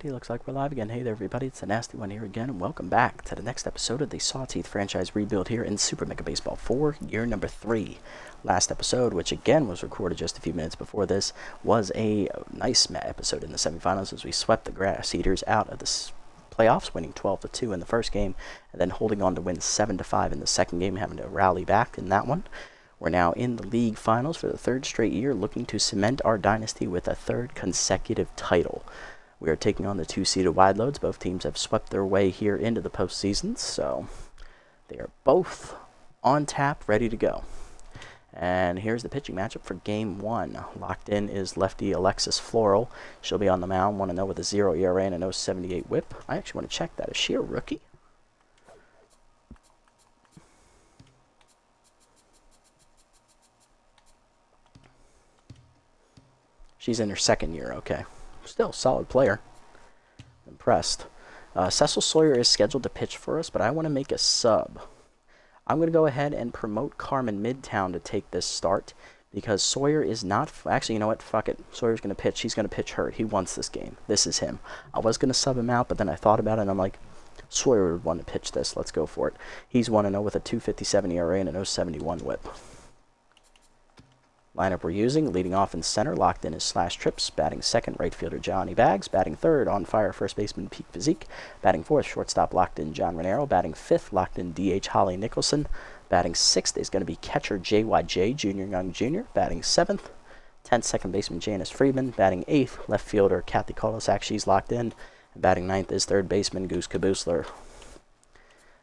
everybody. Looks like we're live again. Hey there, everybody. It's the Nasty One here again, and welcome back to the next episode of the Sawteeth franchise rebuild here in Super Mega Baseball 4, year number 3. Last episode, which again was recorded just a few minutes before this, was a nice episode in the semifinals as we swept the Grass Eaters out of the playoffs, winning 12-2 in the first game, and then holding on to win 7-5 in the second game, having to rally back in that one. We're now in the league finals for the third straight year, looking to cement our dynasty with a third consecutive title. We are taking on the two-seeded wide loads. Both teams have swept their way here into the postseason, so they are both on tap, ready to go. And here's the pitching matchup for Game 1. Locked in is lefty Alexis Floral. She'll be on the mound, 1-0 with a 0 ERA and a 0.78 whip. I actually want to check that. Is she a rookie? She's in her second year, okay. Still, solid player. Impressed. Cecil Sawyer is scheduled to pitch for us, but I want to make a sub. I'm going to go ahead and promote Carmen Midtown to take this start, because Sawyer is not... Actually, you know what? Fuck it. Sawyer's going to pitch. He's going to pitch hurt. He wants this game. This is him. I was going to sub him out, but then I thought about it, and I'm like, Sawyer would want to pitch this. Let's go for it. He's 1-0 with a 2.57 ERA and a 0.71 whip. Lineup we're using, leading off in center, locked in is Slash Trips, batting second, right fielder Johnny Bags, batting third, on fire, first baseman Pete Physique, batting fourth, shortstop, locked in John Renero, batting fifth, locked in DH Holly Nicholson, batting sixth is going to be catcher JYJ, Junior Young Jr., batting seventh, 10th, second baseman Janice Friedman, batting eighth, left fielder Kathy Kolosak, she's locked in, and batting ninth is third baseman Goose Kaboosler.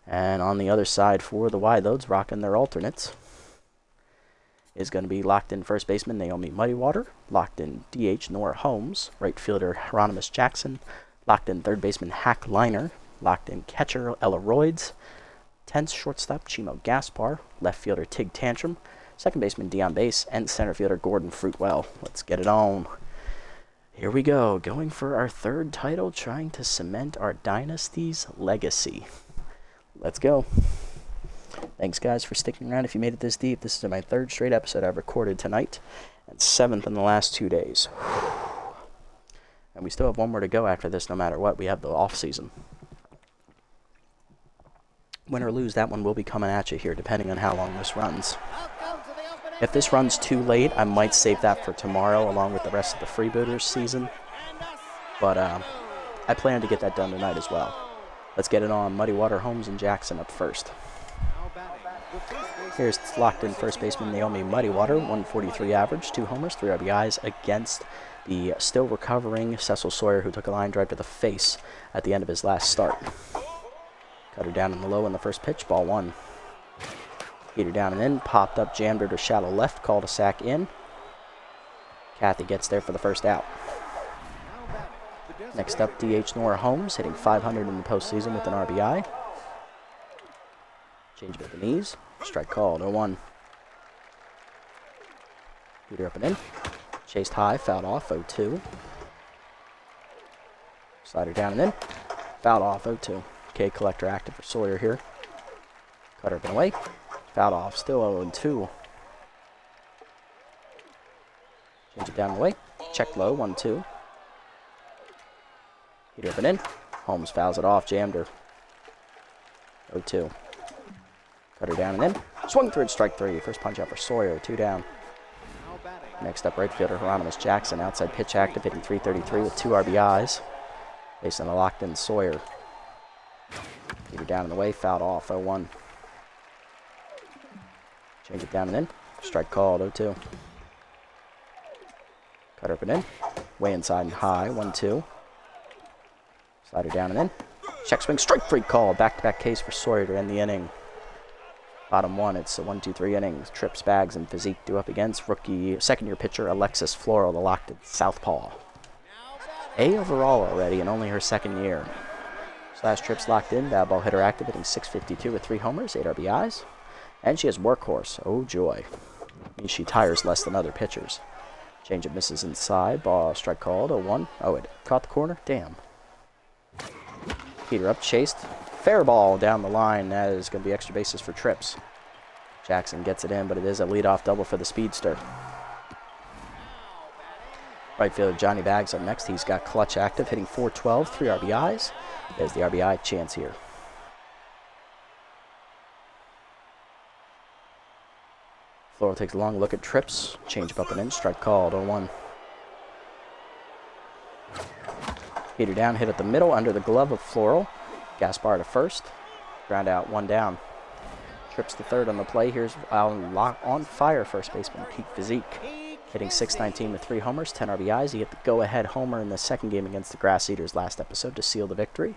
And on the other side for the wide loads, rocking their alternates, is going to be locked in first baseman Naomi Muddywater, locked in DH Nora Holmes, right fielder Hieronymus Jackson, locked in third baseman Hack Liner, locked in catcher Ella Royds, 10th shortstop Chimo Gaspar, left fielder Tig Tantrum, second baseman Dion Bass, and center fielder Gordon Fruitwell. Let's get it on. Here we go, going for our third title, trying to cement our dynasty's legacy. Let's go. Thanks, guys, for sticking around. If you made it this deep, this is my third straight episode I've recorded tonight, and 7th in the last 2 days. And we still have one more to go after this, no matter what. We have the off-season. Win or lose, that one will be coming at you here, depending on how long this runs. If this runs too late, I might save that for tomorrow, along with the rest of the Freebooters season. But I plan to get that done tonight as well. Let's get it on. Muddywater, Holmes, and Jackson up first. Here's locked in first baseman Naomi Muddywater, 143 average, 2 homers, 3 RBIs against the still recovering Cecil Sawyer, who took a line drive to the face at the end of his last start. Cut her down in the low in the first pitch, ball 1. Heat her down and in, popped up, jammed her to shallow left, called a sack in. Kathy gets there for the first out. Next up, DH Nora Holmes, hitting 500 in the postseason with an RBI. Change with the knees. Strike called, 0-1. Heater up and in. Chased high, fouled off, 0-2. Slider down and in. Fouled off, 0-2. K collector active for Sawyer here. Cutter up and away. Fouled off, still 0-2. Change it down and away. Check low, 1-2. Heater up and in. Holmes fouls it off, jammed her. 0-2. Cut her down and in. Swung through it, strike 3. First punch out for Sawyer, 2 down. Next up, right fielder Hieronymus Jackson, outside pitch active, hitting .333 with 2 RBIs. Based on a locked-in Sawyer. Keep her down in the way, fouled off, 0-1. Change it down and in. Strike called, 0-2. Cut her up and in. Way inside and high, 1-2. Slider down and in. Check swing, strike 3 call. Back-to-back case for Sawyer to end the inning. Bottom 1, it's a 1-2-3 innings. Trips, Bags, and Physique due up against rookie second-year pitcher Alexis Floral, the locked-in southpaw. A overall already, and only her second year. Slash Trips locked in, bad ball hitter active, hitting .652 with 3 homers, 8 RBIs. And she has Workhorse. Oh, joy. Means she tires less than other pitchers. Change of misses inside. Ball strike called, 0-1. Oh, it caught the corner? Damn. Peter up, chased. Fair ball down the line. That is going to be extra bases for Trips. Jackson gets it in, but it is a leadoff double for the speedster. Right fielder Johnny Bags up next. He's got clutch active, hitting .412, 3 RBIs. There's the RBI chance here. Floral takes a long look at trips. Change up and in. Strike called. 0-1. Heater down, hit at the middle, under the glove of Floral. Gaspar to first. Ground out, 1 down. Trips to third on the play. Here's on fire first baseman Pete Physique. Hitting .619 with 3 homers, 10 RBIs. He hit the go-ahead homer in the second game against the Grass Eaters last episode to seal the victory.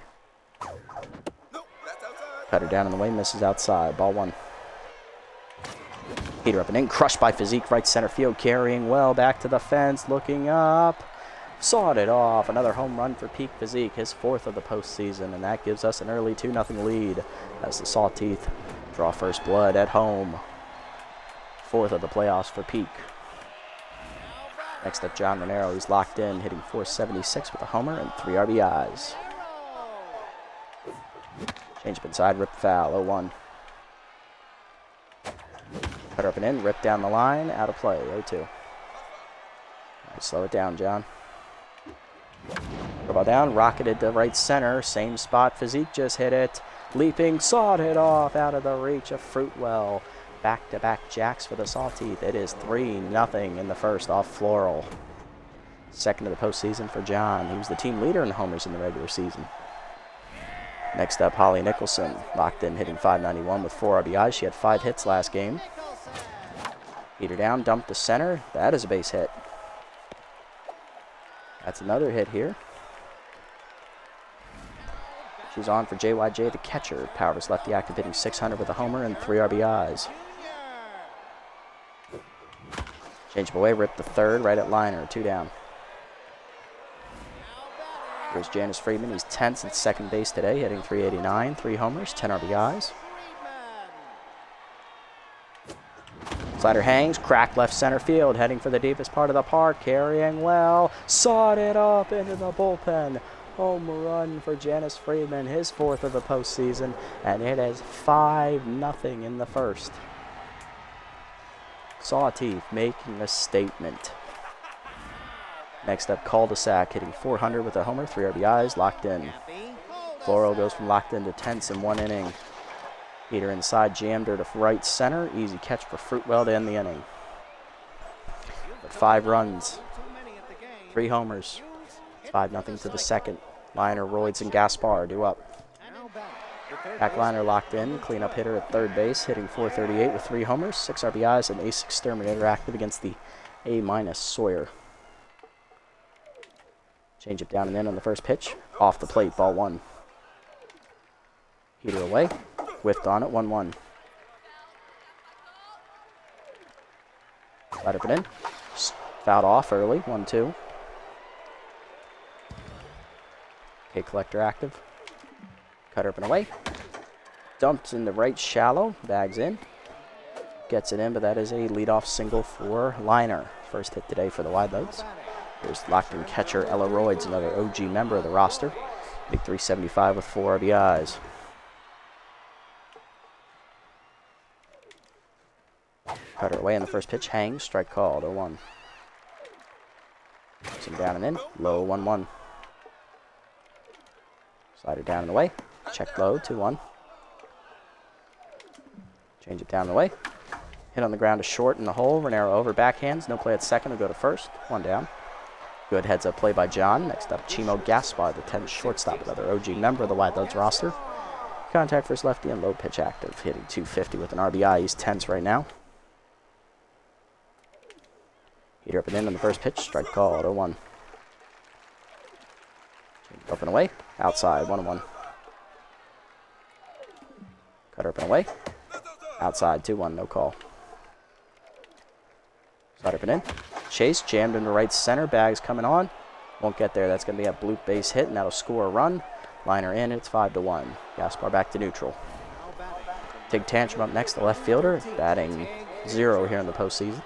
Cutter down in the way, misses outside. Ball 1. Heater up and in, crushed by Physique, right center field, carrying well back to the fence, looking up. Sawed it off. Another home run for Pete Physique, his 4th of the postseason, and that gives us an early 2-0 lead as the Sawteeth draw first blood at home. 4th of the playoffs for Peak. Next up, John Renero. He's locked in, hitting .476 with a homer and 3 RBIs. Change up inside, ripped foul, 0-1. Cutter up and in, ripped down the line, out of play, 0-2. Right, slow it down, John. Ball down, rocketed to right center, same spot. Physique just hit it, leaping, sawed it off out of the reach of Fruitwell. Back-to-back jacks for the Sawteeth. It is 3-0 in the first off Floral. 2nd of the postseason for John. He was the team leader in homers in the regular season. Next up, Holly Nicholson. Locked in, hitting .591 with 4 RBIs. She had 5 hits last game. Heater down, dumped to center. That is a base hit. That's another hit here. She's on for JYJ, the catcher. Powers lefty active, hitting .600 with a homer and 3 RBIs. Change away, ripped the third, right at liner, 2 down. Here's Janice Friedman. He's 10th at second base today, hitting .389, 3 homers, 10 RBIs. Slider hangs, cracked left center field, heading for the deepest part of the park, carrying well, sawed it up into the bullpen. Home run for Janice Friedman, his 4th of the postseason, and it is 5-0 in the first. Sawteeth making a statement. Next up, Cul-de-sac, hitting .400 with a homer, 3 RBIs, locked in. Floral goes from locked in to tense in 1 inning. Heater inside, jammed her to right center. Easy catch for Fruitwell to end the inning. But 5 runs, 3 homers. It's 5-0 to the second. Liner, Royds, and Gaspar due up. Backliner locked in, cleanup hitter at third base, hitting .438 with 3 homers, 6 RBIs, and ace exterminator active against the A- Sawyer. Change it down and in on the first pitch. Off the plate, ball 1. Heater away, whiffed on it, 1-1. Slide up and in. Fouled off early, 1-2. Okay, collector active. Cutter up and away. Dumps in the right shallow. Bags in. Gets it in, but that is a leadoff single for Liner. First hit today for the Wide Legs. Here's locked-in catcher Ella Royds, another OG member of the roster. Big .375 with 4 RBIs. Cutter away on the first pitch. Hangs. Strike called. 0-1. Some down and in. Low 1-1. Slider down and away. Check low. 2-1. Change it down and away. Hit on the ground to short in the hole. Renero over backhands. No play at second. Will go to first. 1 down. Good heads up play by John. Next up, Chimo Gaspar, the 10th shortstop, another OG member of the White Loads roster. Contact for his lefty and low pitch active, hitting .250 with an RBI. He's 10th right now. Heater up and in on the first pitch. Strike call at 0-1. Up and away. Outside, 1-1. Cutter up and away. Outside, 2-1, no call. Slide up and in. Chase jammed into right center. Bags coming on. Won't get there. That's going to be a bloop base hit, and that'll score a run. Liner in. It's 5-1. Gaspar back to neutral. Tig Tantrum up next, the left fielder, batting 0 here in the postseason.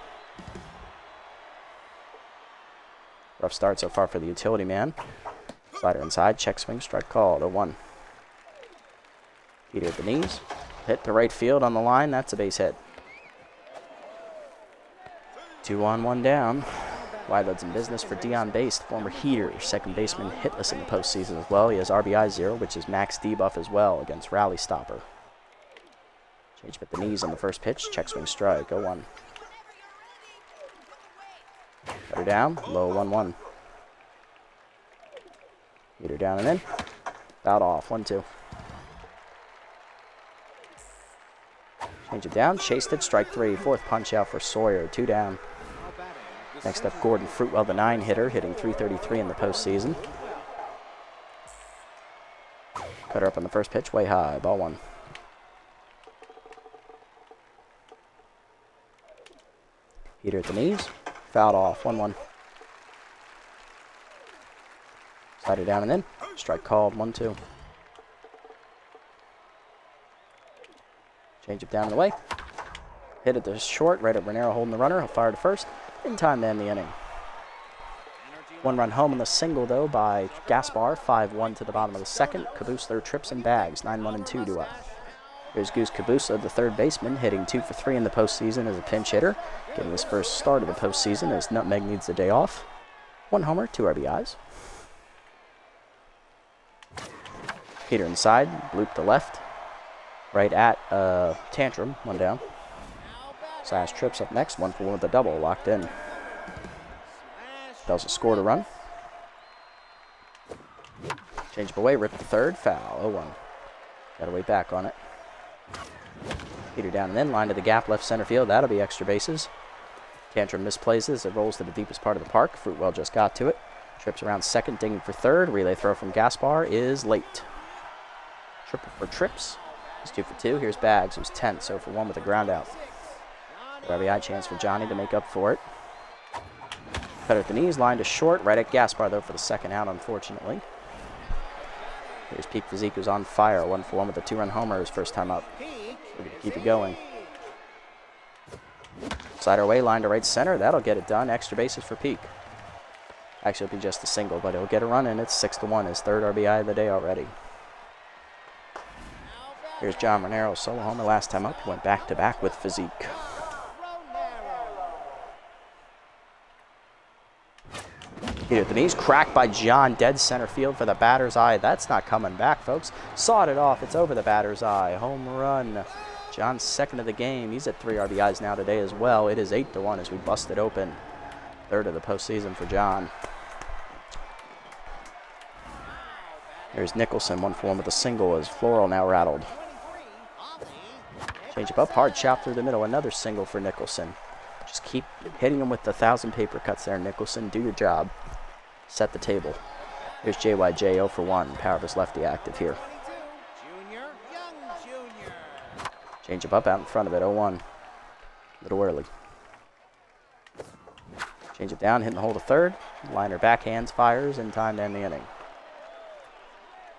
Rough start so far for the utility man. Slider inside. Check swing. Strike call. 0-1. Heater at the knees. Hit to right field on the line. That's a base hit. 2 on, 1 down. Wide leads in business for Dion Baste, former heater, second baseman, hitless in the postseason as well. He has RBI 0, which is max debuff as well against Rally Stopper. Change up at the knees on the first pitch. Check swing strike. 0-1. Cutter down. Low 1-1. Heater down and in. Fouled off. 1-2. Change it down. Chased it. Strike 3. Fourth punch out for Sawyer. 2 down. Next up, Gordon Fruitwell, the 9-hitter, hitting .333 in the postseason. Cutter up on the first pitch. Way high. Ball 1. Heater at the knees. Fouled off. 1-1. Slider down and in. Strike called. 1-2. Change it down and away. Hit it to short. Right at Renero holding the runner. He'll fire to first. In time to end the inning. 1 run home on the single, though, by Gaspar. 5-1 to the bottom of the second. Kabusler trips and bags. 9-1 and 2 to up. Here's Goose Kabusler, the third baseman, hitting 2 for 3 in the postseason as a pinch hitter. Getting his first start of the postseason as Nutmeg needs the day off. 1 homer, 2 RBIs. Heater inside, bloop to left. Right at Tantrum, 1 down. Slash trips up next, 1 for 1 with a double, locked in. Bells a score to run. Change up away, rip the third, foul, 0-1. Gotta wait back on it. Heater down and in, line to the gap, left center field, that'll be extra bases. Tantrum misplays as it rolls to the deepest part of the park. Fruitwell just got to it. Trips around second, dinging for third. Relay throw from Gaspar is late. Triple for Trips. He's 2 for 2. Here's Bags, who's 10, so for 1 with a ground out. RBI chance for Johnny to make up for it. Cutter at the knees, line to short, right at Gaspar, though, for the second out, unfortunately. Here's Peak Physique, who's on fire. 1 for 1 with a 2-run homer his first time up. We're going to keep it going. Slider away, line to right center. That'll get it done. Extra bases for Peak. Actually, it'll be just a single, but he'll get a run, and it's 6-1, his third RBI of the day already. Here's John Renero, solo homer last time up. He went back-to-back with Physique. Heater at the knees, cracked by John, dead center field for the batter's eye. That's not coming back, folks. Sawed it off. It's over the batter's eye. Home run. John's second of the game. He's at 3 RBIs now today as well. It is 8-1 as we bust it open. Third of the postseason for John. There's Nicholson, 1 for 1 with a single as Floral now rattled. Change up, hard chop through the middle. Another single for Nicholson. Just keep hitting him with the 1,000 paper cuts there, Nicholson. Do your job. Set the table. Here's JYJ, 0 for 1. Power of his lefty active here. Change up out in front of it, 0-1. A little early. Change it down, hitting the hole to third. Liner backhands, fires, in time to end the inning.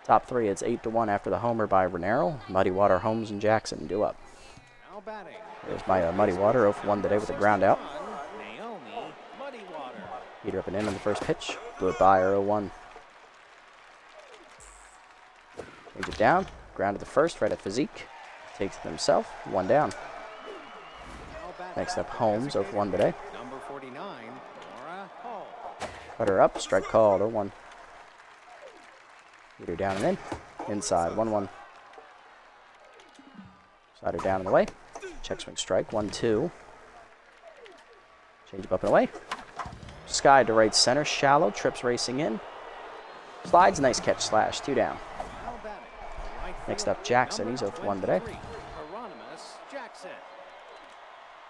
Top 3, it's 8-1 after the homer by Renero. Muddy Water, Holmes, and Jackson do up. There's my Muddy Water, 0 for 1 today with a ground out. Heater up and in on the first pitch. Blew it by her, 0-1. Change it down. Ground to the first, right at Physique. Takes it himself. 1 down. Next up, Holmes, 0 for 1 today. Cutter up. Strike called, 0-1. Heater down and in. Inside, 1-1. Slider down and away. Check swing strike, 1-2. Change up and away. Sky to right center, shallow, trips racing in. Slides, nice catch, slash, 2 down. Next up, Jackson, he's 0 for 1 today.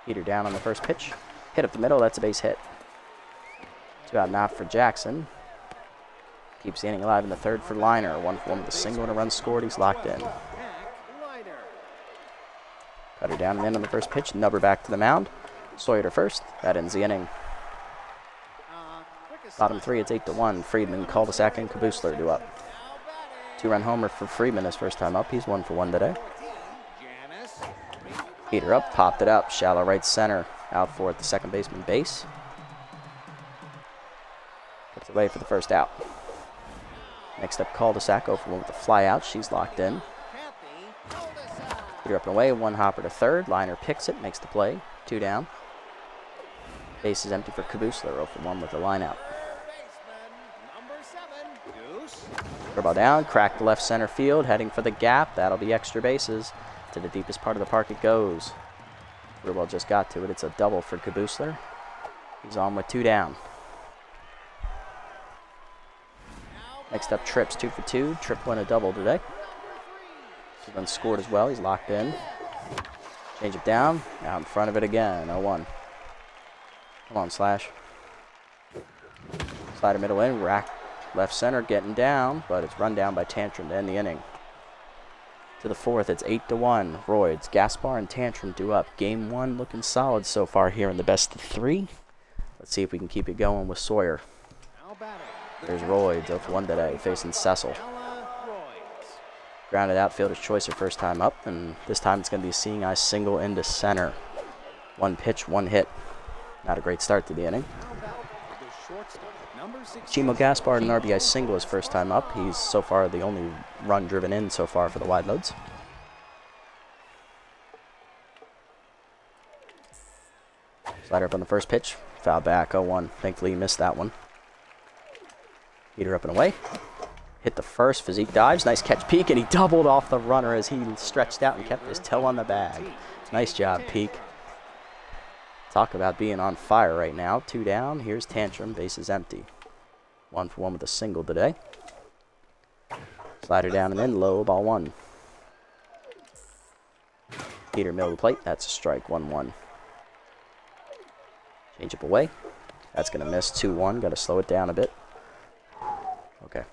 Heater down on the first pitch. Hit up the middle, that's a base hit. 2 out and out for Jackson. Keeps the inning alive in the third for Liner. 1 for 1 with a single and a run scored, he's locked in. Cutter down and in on the first pitch, Nubber back to the mound. Sawyer to first, that ends the inning. Bottom 3, it's 8-1. Friedman, cul-de-sac, and Kabusler do up. 2-run homer for Friedman his first time up. He's 1 for 1 today. Heater up, popped it up. Shallow right center. Out for it, the second baseman base. Puts it away for the first out. Next up, cul-de-sac, 0 for 1 with the fly out. She's locked in. Heater up and away. 1 hopper to third. Liner picks it, makes the play. 2 down. Base is empty for Kabusler, 0 for 1 with the line out. Throw ball down, cracked left center field, heading for the gap. That'll be extra bases. To the deepest part of the park it goes. Throw ball just got to it. It's a double for Kabusler. He's on with 2 down. Next up, Tripp's 2 for 2. Tripp won a double today. He's been scored as well. He's locked in. Change it down. Out in front of it again. 0-1. Come on, Slash. Slider middle in. Rack left center getting down, but it's run down by Tantrum to end the inning. To the 4th, it's 8-1. Royds, Gaspar, and Tantrum due up. Game 1 looking solid so far here in the best of 3. Let's see if we can keep it going with Sawyer. There's Royds, 0 for 1 today, facing Cecil. Grounded outfielder's choice her first time up, and this time it's going to be a seeing eye single into center. 1 pitch, 1 hit. Not a great start to the inning. Chimo Gaspar, an RBI single his first time up. He's so far the only run driven in so far for the wide loads. Slider up on the first pitch. Foul back, 0-1. Thankfully he missed that one. Heater up and away. Hit the first. Physique dives. Nice catch, Peak, and he doubled off the runner as he stretched out and kept his toe on the bag. Nice job, Peak. Talk about being on fire right now. 2 down. Here's Tantrum. Base is empty. 1 for 1 with a single today. Slider down and in. Low. Ball 1. Heater middle of the plate. That's a strike. 1-1. Change up away. That's going to miss. 2-1. Got to slow it down a bit. Okay.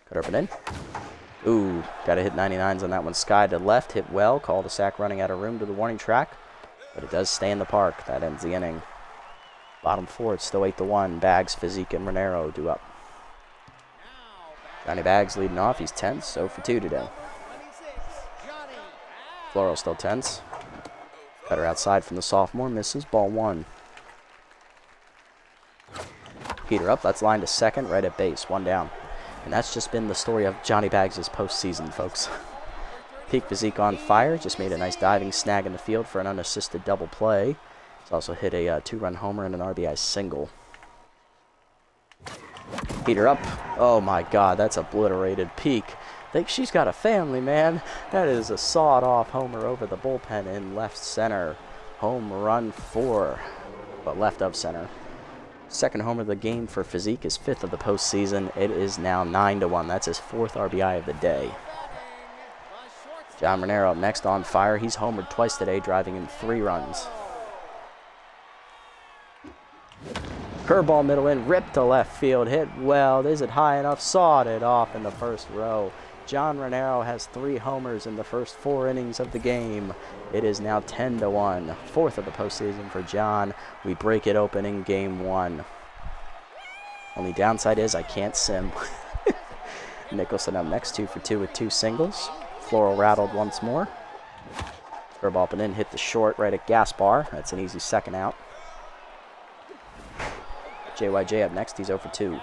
Cut up and in. Ooh. Got to hit 99s on that one. Sky to left. Hit well. Call the sack running out of room to the warning track. But it does stay in the park. That ends the inning. Bottom 4, it's still 8-1. Bags, Physique, and Renero due up. Johnny Bags leading off. He's tense. 0 for 2 today. Floral still tense. Cutter outside from the sophomore. Misses. Ball 1. Heater up. That's line to second. Right at base. 1 down. And that's just been the story of Johnny Bags' postseason, folks. Peak Physique on fire. Just made a nice diving snag in the field for an unassisted double play. He's also hit a 2-run homer and an RBI single. Heater up. Oh my God, that's obliterated. Peak. Think she's got a family, man. That is a sawed-off homer over the bullpen in left center. Home run 4, but left of center. Second homer of the game for Physique, his 5th of the postseason. It is now 9-1. That's his 4th RBI of the day. John Renero up next on fire. He's homered twice today, driving in 3 runs. Curveball middle in, ripped to left field, hit well. Is it high enough? Sawed it off in the first row. John Renero has 3 homers in the first 4 innings of the game. It is now 10-1. 4th of the postseason for John. We break it open in game 1. Only downside is I can't sim. Nicholson up next, 2 for 2 with 2 singles. Floral rattled once more. Curveball up and in, hit the short right at Gaspar. That's an easy second out. JYJ up next, he's 0 for 2.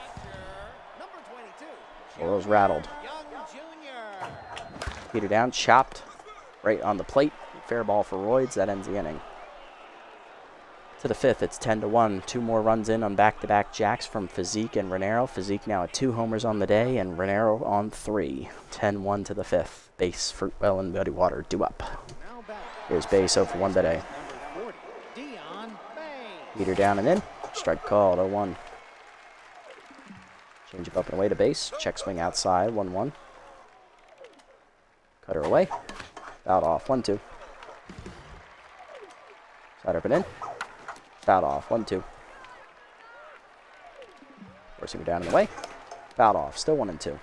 Floral's rattled. Heater down, chopped right on the plate. Fair ball for Royds. That ends the inning. To the 5th, it's 10-1. 2 more runs in on back-to-back jacks from Physique and Renero. Physique now at 2 homers on the day, and Renero on 3. 10-1 to the 5th. Base, Fruitwell, and Muddy Water due up. Here's base 0 for 1 today. Heater down and in. Strike called, 0-1. Change up and away to base. Check swing outside, 1-1. Cutter away. Fouled off, 1-2. Slider up and in. Fouled off, 1-2. Forcing it down and away. Fouled off, still 1-2.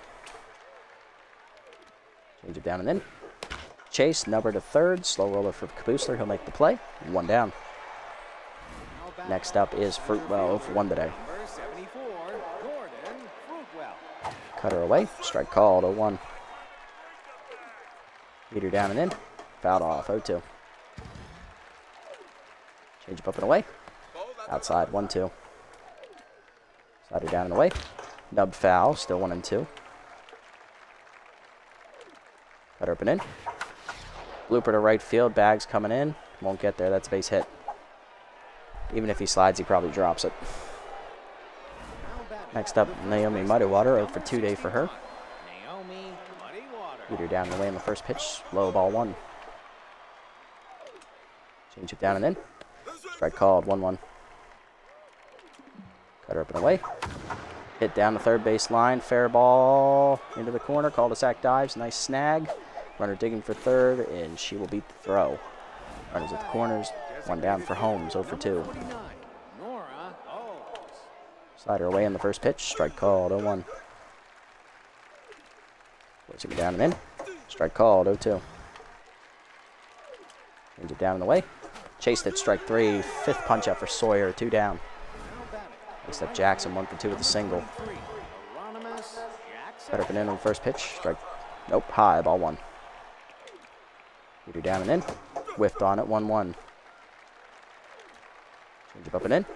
Change it down and in. Chase, number to 3rd. Slow roller for Kabusler. He'll make the play. 1 down. Next up is Fruitwell, 0 for 1 today. Cutter away. Strike called, 0-1. Heater down and in. Fouled off, 0-2. Change up and away. Outside, 1-2. Slider down and away. Nub foul, still 1-2. Cutter up and in. Blooper to right field. Bags coming in. Won't get there. That's a base hit. Even if he slides, he probably drops it. Next up, Naomi Muddywater, 0 for 2 day for her. Beat her down the way in the first pitch. Low ball 1. Change it down and in. Strike called, 1-1. Cutter up and away. Hit down the third base line. Fair ball into the corner. Cul-de-sac dives. Nice snag. Runner digging for third, and she will beat the throw. Runners at the corners. 1 down for Holmes, 0 for 2. Slider away in the first pitch. Strike called, 0-1. Forcing it down and in. Strike called, 0-2. Change it down and away. Chased it, strike 3. 5th punch out for Sawyer, 2 down. Next up Jackson, 1 for 2 with a single. Cut up and in on the first pitch. Strike. Nope, high, ball 1. Beat her down and in. Whiffed on it, 1-1. Change it up and in.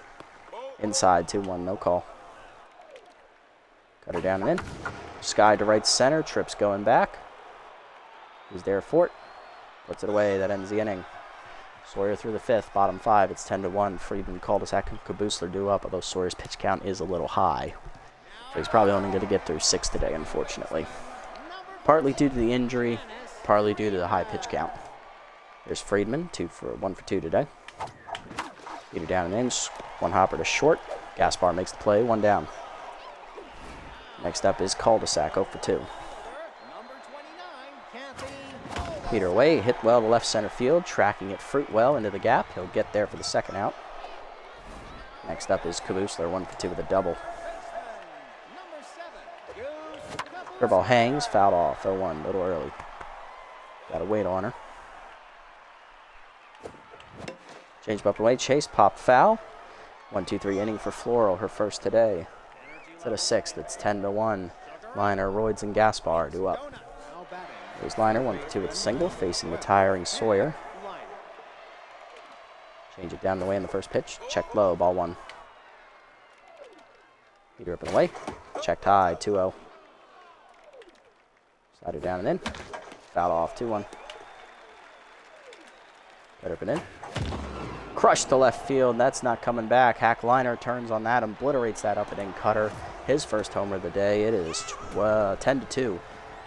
Inside, 2-1, no call. Cut her down and in. Sky to right center. Trips going back. He's there for it. Puts it away. That ends the inning. Sawyer through the 5th. Bottom 5. It's 10-1. Friedman, cul-de-sac, and Caboosler do up, although Sawyer's pitch count is a little high. So he's probably only going to get through 6 today, unfortunately. Partly due to the injury, partly due to the high pitch count. There's Friedman, 1 for 2 today. Beat her down an inch. 1 hopper to short. Gaspar makes the play. 1 down. Next up is cul-de-sac, 0 for 2. Peter away, hit well to left center field, tracking it fruit well into the gap. He'll get there for the 2nd out. Next up is Caboosler, 1 for 2 with a double. Curveball hangs, fouled off, 0-1, a little early. Got to wait on her. Change up away, chase, pop foul. 1-2-3 inning for Floral, her first today. It's at a 6th, it's 10-1. Liner, Royds, and Gaspar do up. There's Liner, 1 for 2 with a single, facing the tiring Sawyer. Change it down the way in the first pitch. Checked low, ball 1. Beat her up and away. Checked high, 2-0. Slider down and in. Foul off, 2-1. Cut up and in. Crushed to left field. That's not coming back. Hack Liner turns on that, obliterates that up and in cutter. His first homer of the day. It is 10-2.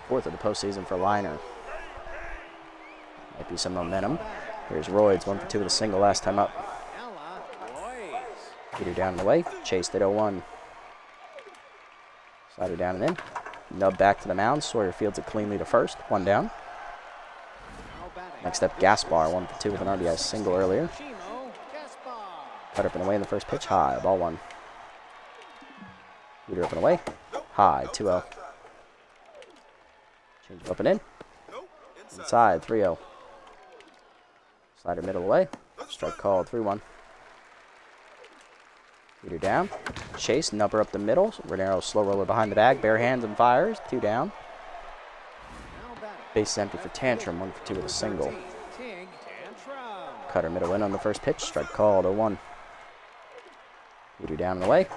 4th of the postseason for Liner. Might be some momentum. Here's Royds, 1 for 2 with a single last time up. Beat her down and away. Chased at 0-1. Slider down and in. Nub back to the mound. Sawyer fields it cleanly to first. 1 down. Next up, Gaspar, 1 for 2 with an RBI single earlier. Cut up and away in the first pitch. High, ball 1. Beat her up and away. High, 2-0. Change it up and in. Inside, 3-0. Slider middle away. Strike called, 3-1. Beat her down. Chase, nubber up the middle. Renero slow roller behind the bag. Bare hands and fires. 2 down. Base is empty for Tantrum. 1 for 2 with a single. Cutter middle in on the first pitch. Strike called, 0-1. Beat her down and away.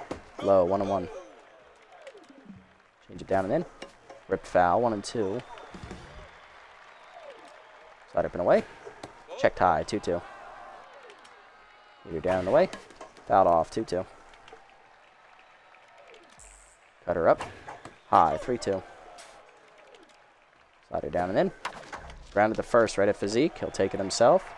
Low, 1-1. Change it down and in. Ripped foul, 1-2. Slide up and away. Checked high, 2-2. Beat her down and away. Fouled off, 2-2. Cut her up. High, 3-2. Slide her down and in. Grounded to first, right at Physique. He'll take it himself.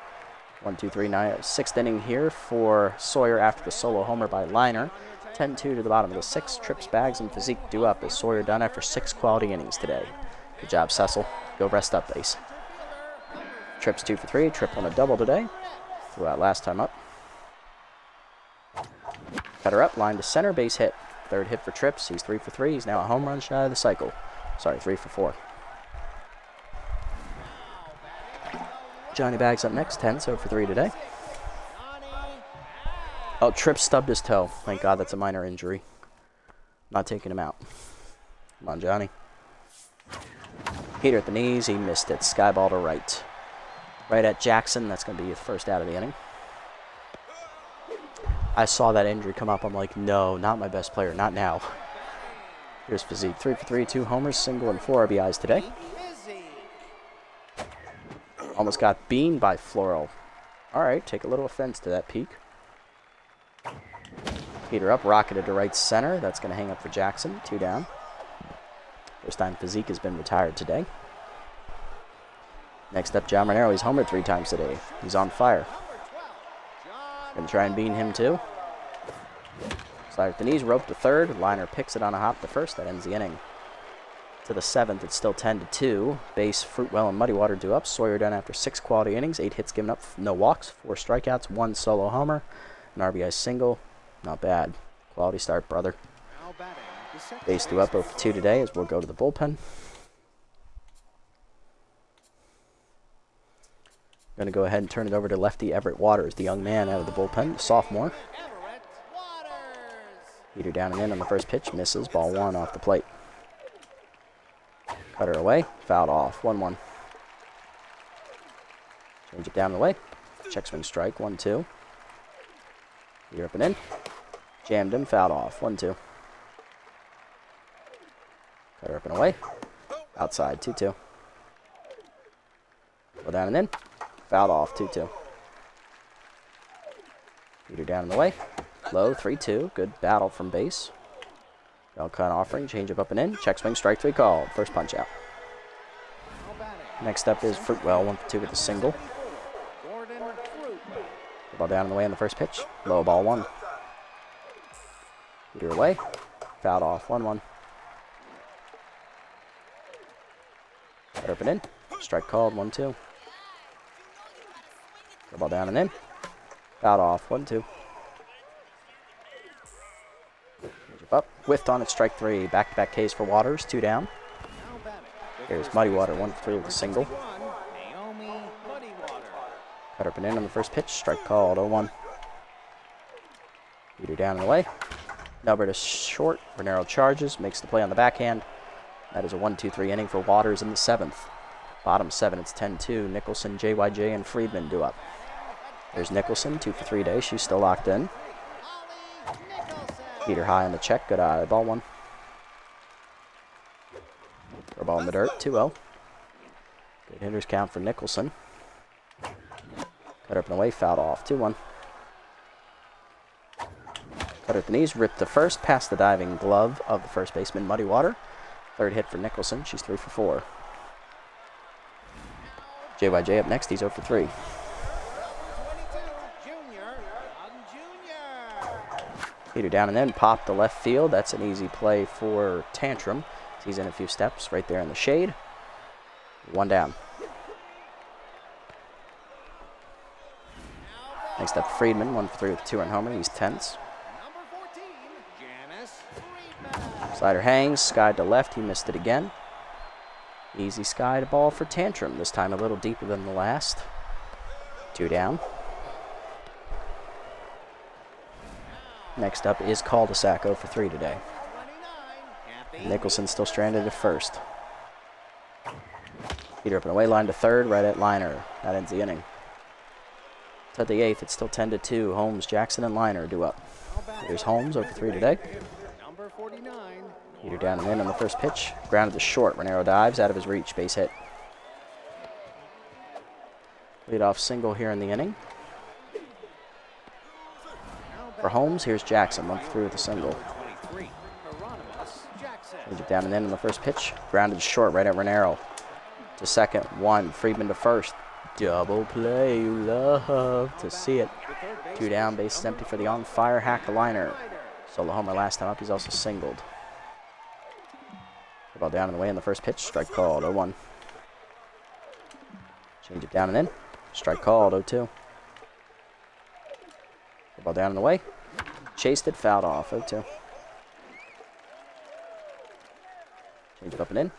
1-2-3, 6th inning here for Sawyer after the solo homer by Liner. 10-2 to the bottom of the 6th. Trips, Bags, and Physique do up as Sawyer done after 6 quality innings today. Good job, Cecil. Go rest up, base. Trips 2 for 3. Trip on a double today. Threw out last time up. Cut her up. Line to center. Base hit. 3rd hit for Trips. He's 3 for 3. He's now a home run shy of the cycle. Sorry, 3 for 4. Johnny Bags up next. 10, so for 3 today. Oh, Tripp stubbed his toe. Thank God that's a minor injury. Not taking him out. Come on, Johnny. Heater at the knees. He missed it. Sky ball to right. Right at Jackson. That's going to be his first out of the inning. I saw that injury come up. I'm like, no, not my best player. Not now. Here's Physique. 3 for 3, 2 homers, single, and 4 RBIs today. Almost got beamed by Floral. All right, take a little offense to that peak. Peter up, rocketed to right center. That's going to hang up for Jackson. 2 down. First time Physique has been retired today. Next up, John Renero. He's homered 3 times today. He's on fire. Going to try and bean him too. Slider at the knees, rope to third. Liner picks it on a hop to first. That ends the inning. To the 7th, it's still 10-2. Base, Fruitwell, and Muddy Water due up. Sawyer done after 6 quality innings, 8 hits given up, no walks, 4 strikeouts, 1 solo homer, an RBI single. Not bad. Quality start, brother. Base due up 0-2 today as we'll go to the bullpen. Going to go ahead and turn it over to lefty Everett Waters, the young man out of the bullpen, the sophomore. Peter down and in on the first pitch, misses, ball 1 off the plate. Cutter away, fouled off, 1-1. Change it down the way. Check swing strike, 1-2. Peter up and in. Jammed him, fouled off, 1-2. Cutter up and away. Outside, 2-2. Go down and in. Fouled off, 2-2. Peter down and away. Low, 3-2. Good battle from base. Bell cut offering, change up and in. Check swing, strike 3 called. First punch out. Next up is Fruitwell, 1-2 with a single. Ball down and away on the first pitch. Low ball 1. Peter away. Fouled off, 1-1. Up and in. Strike called, 1-2. Ball down and in. Fouled off, 1-2. Up, whiffed on it, strike 3. Back-to-back Ks for Waters, 2 down. Here's Muddy Water, 1-3 with a single. Cut up and in on the first pitch, strike called, 0-1. Peter down and away. Number to short, Renero charges, makes the play on the backhand. That is a 1-2-3 inning for Waters in the 7th. Bottom 7, it's 10-2. Nicholson, JYJ, and Friedman do up. There's Nicholson, 2 for 3 days. She's still locked in. Peter high on the check. Good eye. Ball 1. Throw ball in the dirt. 2-0. Good hitters count for Nicholson. Cut up and away. Fouled off. 2-1. Cut at the knees. Ripped to first. Past the diving glove of the first baseman, Muddy Water. Third hit for Nicholson. She's 3 for 4. JYJ up next. He's 0 for 3. Peter down and in, popped to left field. That's an easy play for Tantrum. He's in a few steps right there in the shade. 1 down. Next up, Friedman, 1 for 3 with a 2-run homer. He's tense. Slider hangs, skied to left. He missed it again. Easy sky to ball for Tantrum. This time a little deeper than the last. 2 down. Next up is Cul-de-sac, 0 for 3 today. Nicholson still stranded at first. Peter up and away, line to third, right at Liner. That ends the inning. To the 8th, it's still 10-2. Holmes, Jackson, and Liner do up. There's Holmes, 0 for 3 today. Peter down and in on the first pitch. Grounded to short. Renero dives out of his reach. Base hit. Leadoff single here in the inning. For Holmes, here's Jackson, 1 for 3 with a single. Change it down and in on the first pitch. Grounded short right at Renero. To second, 1. Friedman to first. Double play, you love to see it. 2 down, base is empty for the on-fire Hack-a-Liner. Solo homer last time up, he's also singled. Ball down and away on the first pitch. Strike called, 0-1. Change it down and in. Strike called, 0-2. Ball down and away. Chased it, fouled off, 0-2. Change it up and in.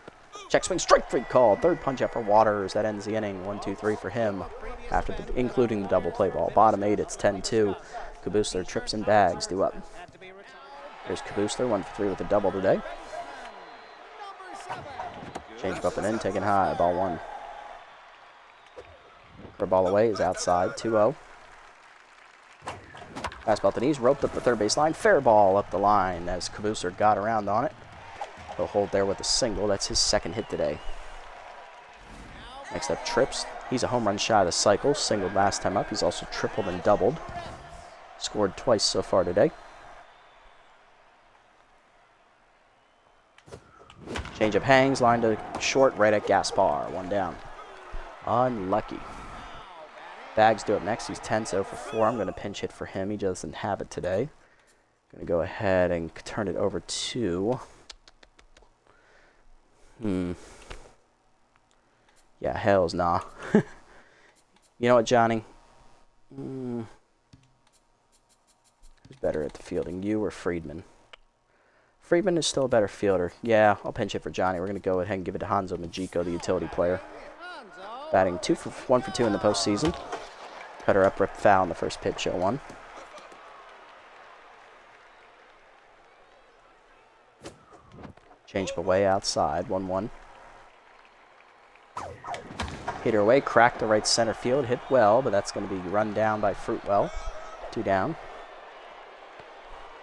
Check swing, strike 3 called. Third punch out for Waters. That ends the inning. 1-2-3 for him, after including the double play ball. Bottom 8, it's 10-2. Kabusler, Trips, and Bags do up. There's Kabusler, 1 for 3 with a double today. Change up and in, taken high, ball 1. For ball away is outside, 2-0. Fastball to knees, roped up the third base line. Fair ball up the line as Kabusler got around on it. He'll hold there with a single. That's his 2nd hit today. Next up, Trips. He's a home run shy of the cycle. Singled last time up. He's also tripled and doubled. Scored twice so far today. Changeup hangs, line to short, right at Gaspar. 1 down. Unlucky. Bags do up next. He's 10-0 for 4. I'm going to pinch hit for him. He doesn't have it today. Going to go ahead and turn it over to... Yeah, hells nah. You know what, Johnny? Who's better at the fielding, you or Friedman? Friedman is still a better fielder. Yeah, I'll pinch it for Johnny. We're going to go ahead and give it to Hanzo Majiko, the utility player. Batting 1 for 2 in the postseason. Cutter up, rip foul in the first pitch, 0-1. Change away outside, 1-1. Hit her away, cracked to right center field, hit well, but that's going to be run down by Fruitwell. 2 down.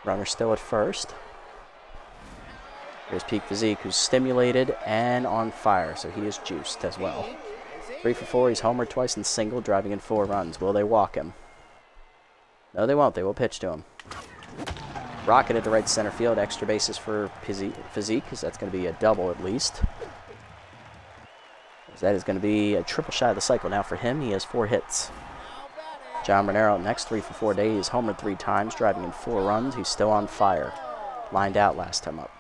Runner still at first. Here's Peak Physique, who's stimulated and on fire, so he is juiced as well. 3 for 4, he's homered twice and single, driving in 4 runs. Will they walk him? No, they won't. They will pitch to him. Rocketed to right center field, extra bases for Physique, because that's going to be a double at least. That is going to be a triple shot of the cycle now for him. He has 4 hits. John Renero next, 3 for 4 days, homered 3 times, driving in 4 runs. He's still on fire. Lined out last time up.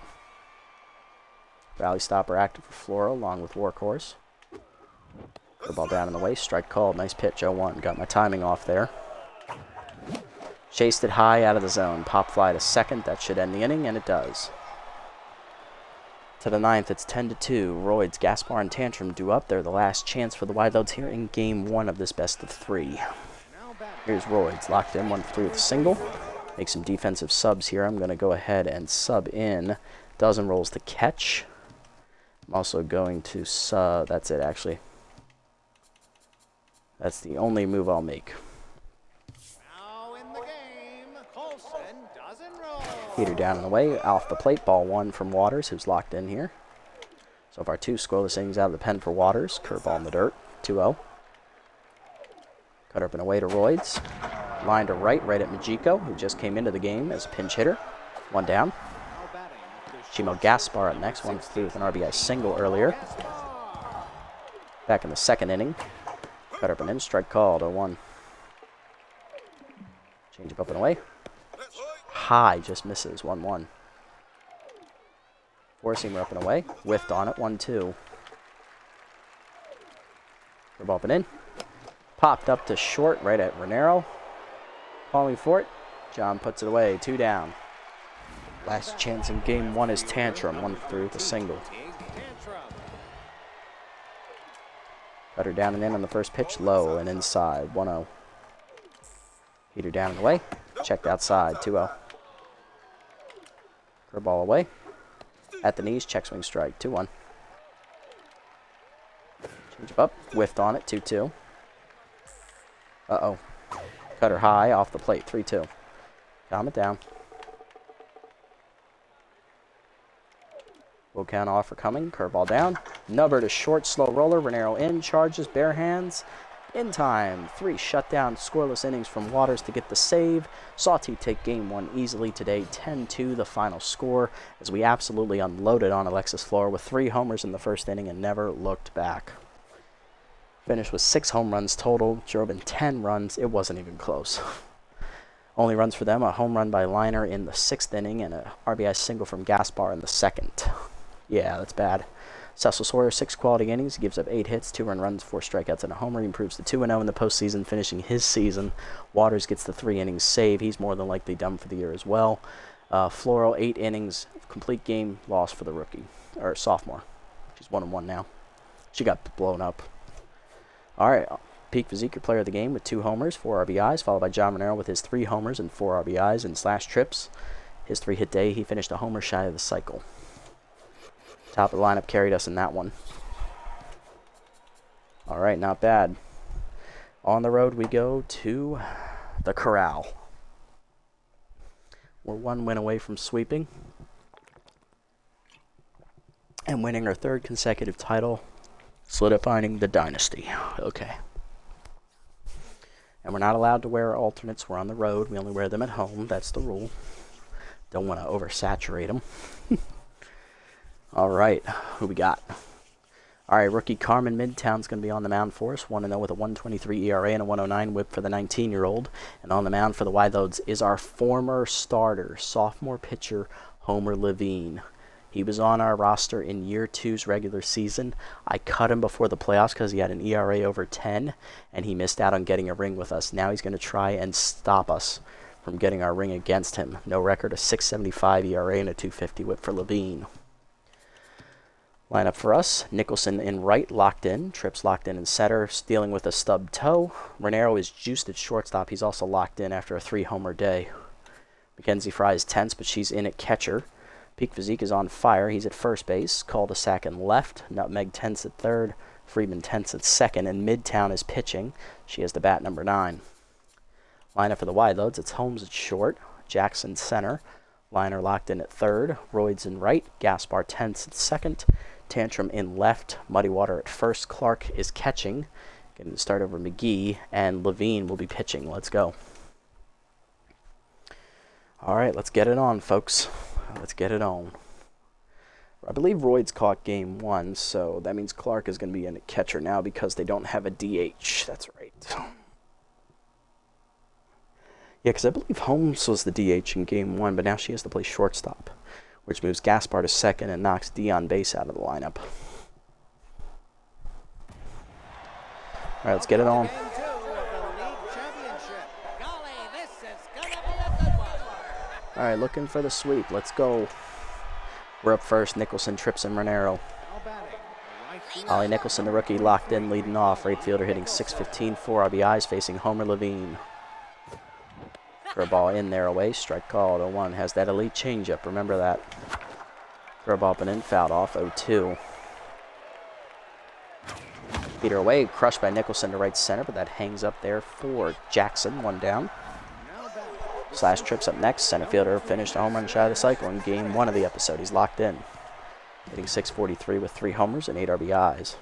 Rally stopper active for Flora along with Workhorse. The ball down in the waist, strike called. Nice pitch, 0-1. Got my timing off there. Chased it high out of the zone. Pop fly to second. That should end the inning, and it does. To the 9th, it's 10-2. Royds, Gaspar, and Tantrum due up. They're the last chance for the Wideouts here in Game 1 of this best of 3. Here's Royds, locked in 1 for 3 with a single. Make some defensive subs here. I'm going to go ahead and sub in Dozen Rolls to catch. I'm also going to sub... That's it, actually. That's the only move I'll make. Now in the game, Colson doesn't roll. Heater down and away, off the plate, ball 1 from Waters, who's locked in here. So far 2 scoreless innings out of the pen for Waters. Curveball in the dirt, 2-0. Cut up and away to Royds. Line to right at Majiko, who just came into the game as a pinch hitter. 1 down. Chimo Gaspar up next, 1 for 3 with an RBI single earlier. Back in the 2nd inning. Cut up and in, strike called, 0-1. Change up and away. High, just misses, 1-1. 4-seamer up and away, whiffed on it, 1-2. Curve up and in. Popped up to short, right at Renero. Calling for it. John puts it away, 2 down. Last chance in Game 1 is Tantrum, 1 for 3 with a single. Cutter down and in on the first pitch, low and inside, 1-0. Heater down and away, checked outside, 2-0. Curveball away, at the knees, check swing strike, 2-1. Change up, whiffed on it, 2-2. Uh-oh. Cutter high, off the plate, 3-2. Calm it down. Full count offer coming, curveball down. Nubber to short, slow roller, Renero in, charges, bare hands. In time, 3 shutdown, scoreless innings from Waters to get the save. Sawteeth take Game 1 easily today, 10-2 the final score, as we absolutely unloaded on Alexis Flora with 3 homers in the first inning and never looked back. Finished with 6 home runs total, drove in 10 runs. It wasn't even close. Only runs for them, a home run by Liner in the 6th inning and a RBI single from Gaspar in the 2nd. Yeah, that's bad. Cecil Sawyer, 6 quality innings. He gives up 8 hits, 2 earned runs, 4 strikeouts, and a homer. He improves to 2-0 in the postseason, finishing his season. Waters gets the 3 innings save. He's more than likely done for the year as well. Floral, 8 innings, complete game loss for the rookie, or sophomore. She's 1-1 now. She got blown up. All right, Peak Physique, your player of the game with 2 homers, 4 RBIs, followed by John Monero with his 3 homers and 4 RBIs and slash trips. His 3-hit day, he finished a homer shy of the cycle. Top of the lineup carried us in that one. All right, not bad. On the road we go to the Corral. We're 1 win away from sweeping and winning our 3rd consecutive title, solidifying the Dynasty. Okay. And we're not allowed to wear alternates. We're on the road. We only wear them at home. That's the rule. Don't want to oversaturate them. All right, who we got? All right, rookie Carmen Midtown's going to be on the mound for us. 1-0 with a 1.23 ERA and a 1.09 whip for the 19-year-old. And on the mound for the Wide Loads is our former starter, sophomore pitcher, Homer Levine. He was on our roster in year 2's regular season. I cut him before the playoffs because he had an ERA over 10, and he missed out on getting a ring with us. Now he's going to try and stop us from getting our ring against him. No record, a 6.75 ERA and a 2.50 whip for Levine. Lineup for us, Nicholson in right, locked in. Tripp's locked in center, dealing with a stub toe. Renero is juiced at shortstop. He's also locked in after a 3-homer day. Mackenzie Fry is tense, but she's in at catcher. Peak Physique is on fire. He's at first base. Cul-de-sac in left. Nutmeg tense at third. Friedman tense at second. And Midtown is pitching. She has the bat number 9. Lineup for the Wide Loads, it's Holmes at short. Jackson center. Liner locked in at third. Royds in right. Gaspar tense at second. Tantrum in left, Muddy Water at first. Clark is catching, getting the start over McGee, and Levine will be pitching. Let's go. All right, let's get it on, folks. Let's get it on. I believe Royds caught game 1, so that means Clark is going to be in a catcher now because they don't have a DH. That's right. Yeah, because I believe Holmes was the DH in game 1, but now she has to play shortstop, which moves Gaspar to second and knocks Dion Base out of the lineup. All right, let's get it on. All right, looking for the sweep. Let's go. We're up first. Nicholson, Trips, and Renero. Ollie Nicholson, the rookie, locked in, leading off. Right fielder hitting .615, 4 RBIs, facing Homer Levine. Throw a ball in there, away, strike called. 0-1 has that elite changeup. Remember that. Throw a ball up and in, fouled off. 0-2. Peter away, crushed by Nicholson to right center, but that hangs up there for Jackson. 1 down. Slash Trips up next. Center fielder finished a home run shy of the cycle in game 1 of the episode. He's locked in, hitting .643 with 3 homers and 8 RBIs.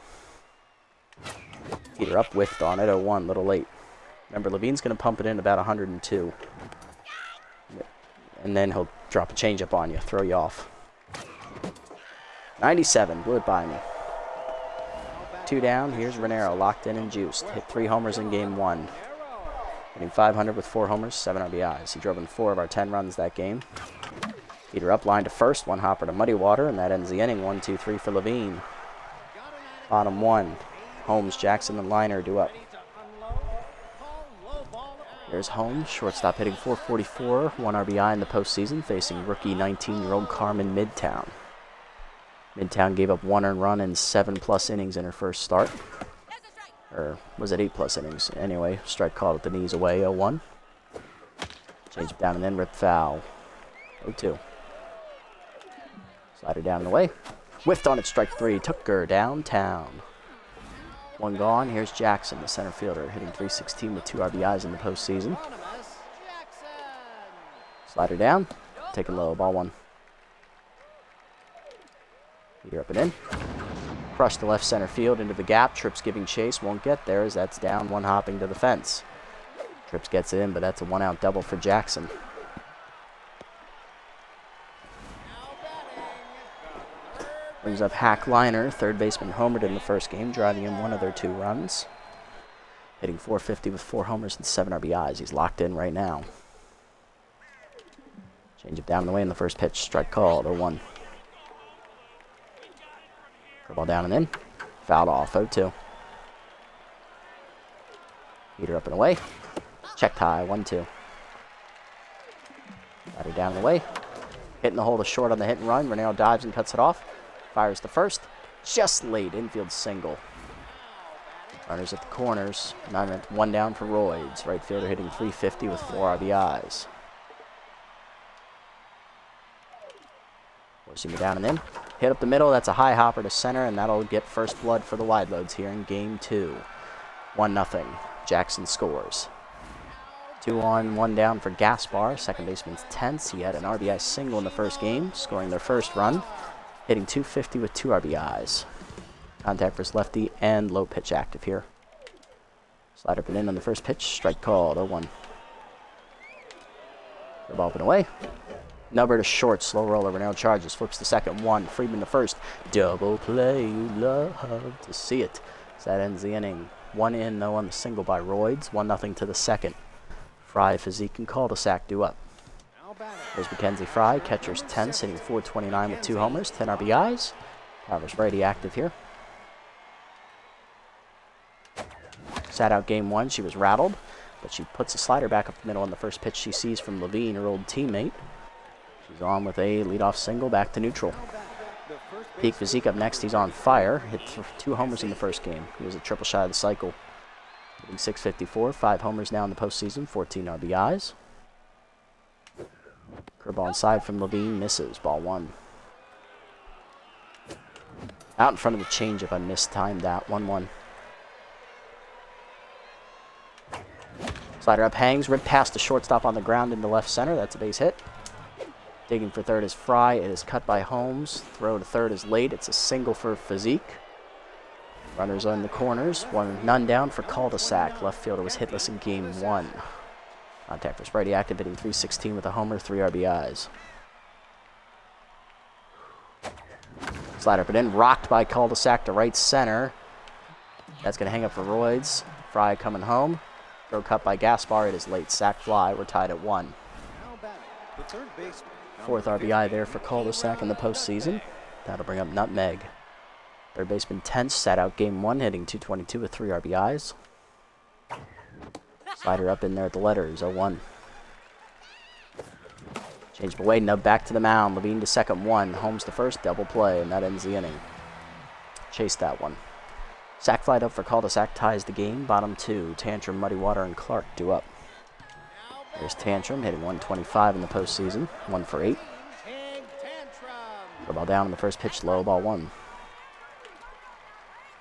Peter up, whiffed on it. 0-1, little late. Remember, Levine's going to pump it in about 102. And then he'll drop a changeup on you, throw you off. 97, blew it by me. 2 down, here's Renero, locked in and juiced. Hit 3 homers in game 1. Hitting .500 with 4 homers, 7 RBIs. He drove in 4 of our 10 runs that game. Peter up, line to first, 1 hopper to Muddy Water, and that ends the inning. 1-2-3 for Levine. Bottom 1, Holmes, Jackson, and Liner do up. There's Holmes, shortstop hitting .444, 1 RBI in the postseason, facing rookie 19-year-old Carmen Midtown. Midtown gave up 1 earned run in 7+ innings in her first start. Or was it 8+ innings? Anyway, strike called at the knees away, 0-1. Change it down and in, rip foul. 0-2. Slider down and away. Whiffed on it, strike 3. Took her downtown. 1 gone. Here's Jackson, the center fielder, hitting .316 with 2 RBIs in the postseason. Slider down. Taking low, ball 1. Peter up and in. Crushed the left center field into the gap. Trips giving chase. Won't get there as that's down, 1 hopping to the fence. Trips gets it in, but that's a 1-out double for Jackson. Brings up Hack Liner, third baseman homered in the first game, driving in 1 of their 2 runs. Hitting .450 with 4 homers and 7 RBIs. He's locked in right now. Change it down in the way in the first pitch. Strike called, 0-1. Ball down and in. Fouled off, 0-2. Peter up and away. Checked high, 1-2. Batter down and away. Hitting the hole to short on the hit and run. Renero dives and cuts it off. Fires to first. Just late. Infield single. Runners at the corners. 1 down for Royds. Right fielder hitting .350 with 4 RBIs. Forcing it down and in. Hit up the middle. That's a high hopper to center, and that'll get first blood for the Wide Loads here in game 2. 1-0. Jackson scores. 2 on, 1 down for Gaspar. Second baseman's tense. He had an RBI single in the first game, scoring their first run. Hitting .250 with 2 RBIs. Contact versus lefty and low pitch active here. Slider up and in on the first pitch. Strike called. 0-1. The ball up and away. Number to short. Slow roller. Renero charges. Flips the second. 1. Friedman to first. Double play. You love to see it. So that ends the inning. 1 in, no on the single by Royds. 1-0 to the second. Fry, Physique, and Cul-de-sac due up. There's Mackenzie Fry. Catcher's 10, hitting .429 with 2 homers, 10 RBIs. Powers righty active here. Sat out game 1. She was rattled, but she puts a slider back up the middle on the first pitch she sees from Levine, her old teammate. She's on with a leadoff single back to neutral. Peak Physique up next. He's on fire. Hit 2 homers in the first game. He was a triple shy of the cycle. Hitting .654. 5 homers now in the postseason. 14 RBIs. Curveball inside from Levine. Misses. Ball 1. Out in front of the changeup. I mistimed that. 1-1. Slider up hangs. Ripped past the shortstop on the ground into left center. That's a base hit. Digging for third is Fry. It is cut by Holmes. Throw to third is late. It's a single for Physique. Runners on the corners. None down for Cul-de-sac. Left fielder was hitless in game 1. Contact was righty active, hitting .316 with a homer, 3 RBIs. Slider up and in. Rocked by Cul-de-sac to right center. That's going to hang up for Royds. Fry coming home. Throw cut by Gaspar. It is late. Sack fly. We're tied at 1. 4th RBI there for Cul-de-sac in the postseason. That'll bring up Nutmeg. Third baseman Tense sat out game 1, hitting .222 with 3 RBIs. Slider up in there at the letters, 0-1. Changed away, nub back to the mound. Levine to second, 1. Holmes to first, double play, and that ends the inning. Chase that one. Sack flight up for Cul-de-sac ties the game. Bottom 2, Tantrum, Muddy Water, and Clark due up. There's Tantrum, hitting .125 in the postseason, 1 for 8. The ball down in the first pitch, low, ball 1.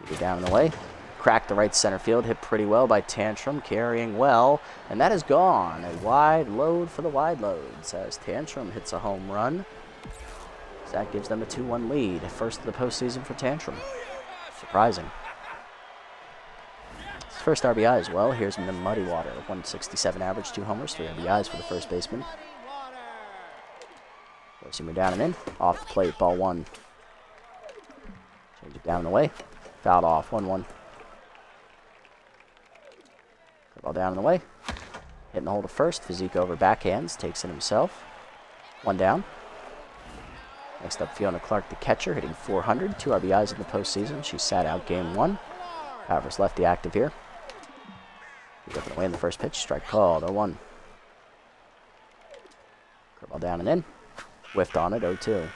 Get down in the way. Cracked the right center field, hit pretty well by Tantrum, carrying well, and that is gone. A wide load for the wide loads as Tantrum hits a home run. So that gives them a 2-1 lead. First of the postseason for Tantrum. Surprising. His first RBI as well. Here's the Muddy Water. 167 average, 2 homers, 3 RBIs for the first baseman. Four-seamer down and in. Off the plate, ball 1. Change it down and away. Fouled off, 1-1. Ball down and away. Hitting the hole to first. Physique over backhands. Takes it himself. 1 down. Next up, Fiona Clark, the catcher, hitting .400. 2 RBIs in the postseason. She sat out game 1. Powers lefty active here. He's up and away in the first pitch. Strike called, 0-1. Curveball down and in. Whiffed on it, 0-2.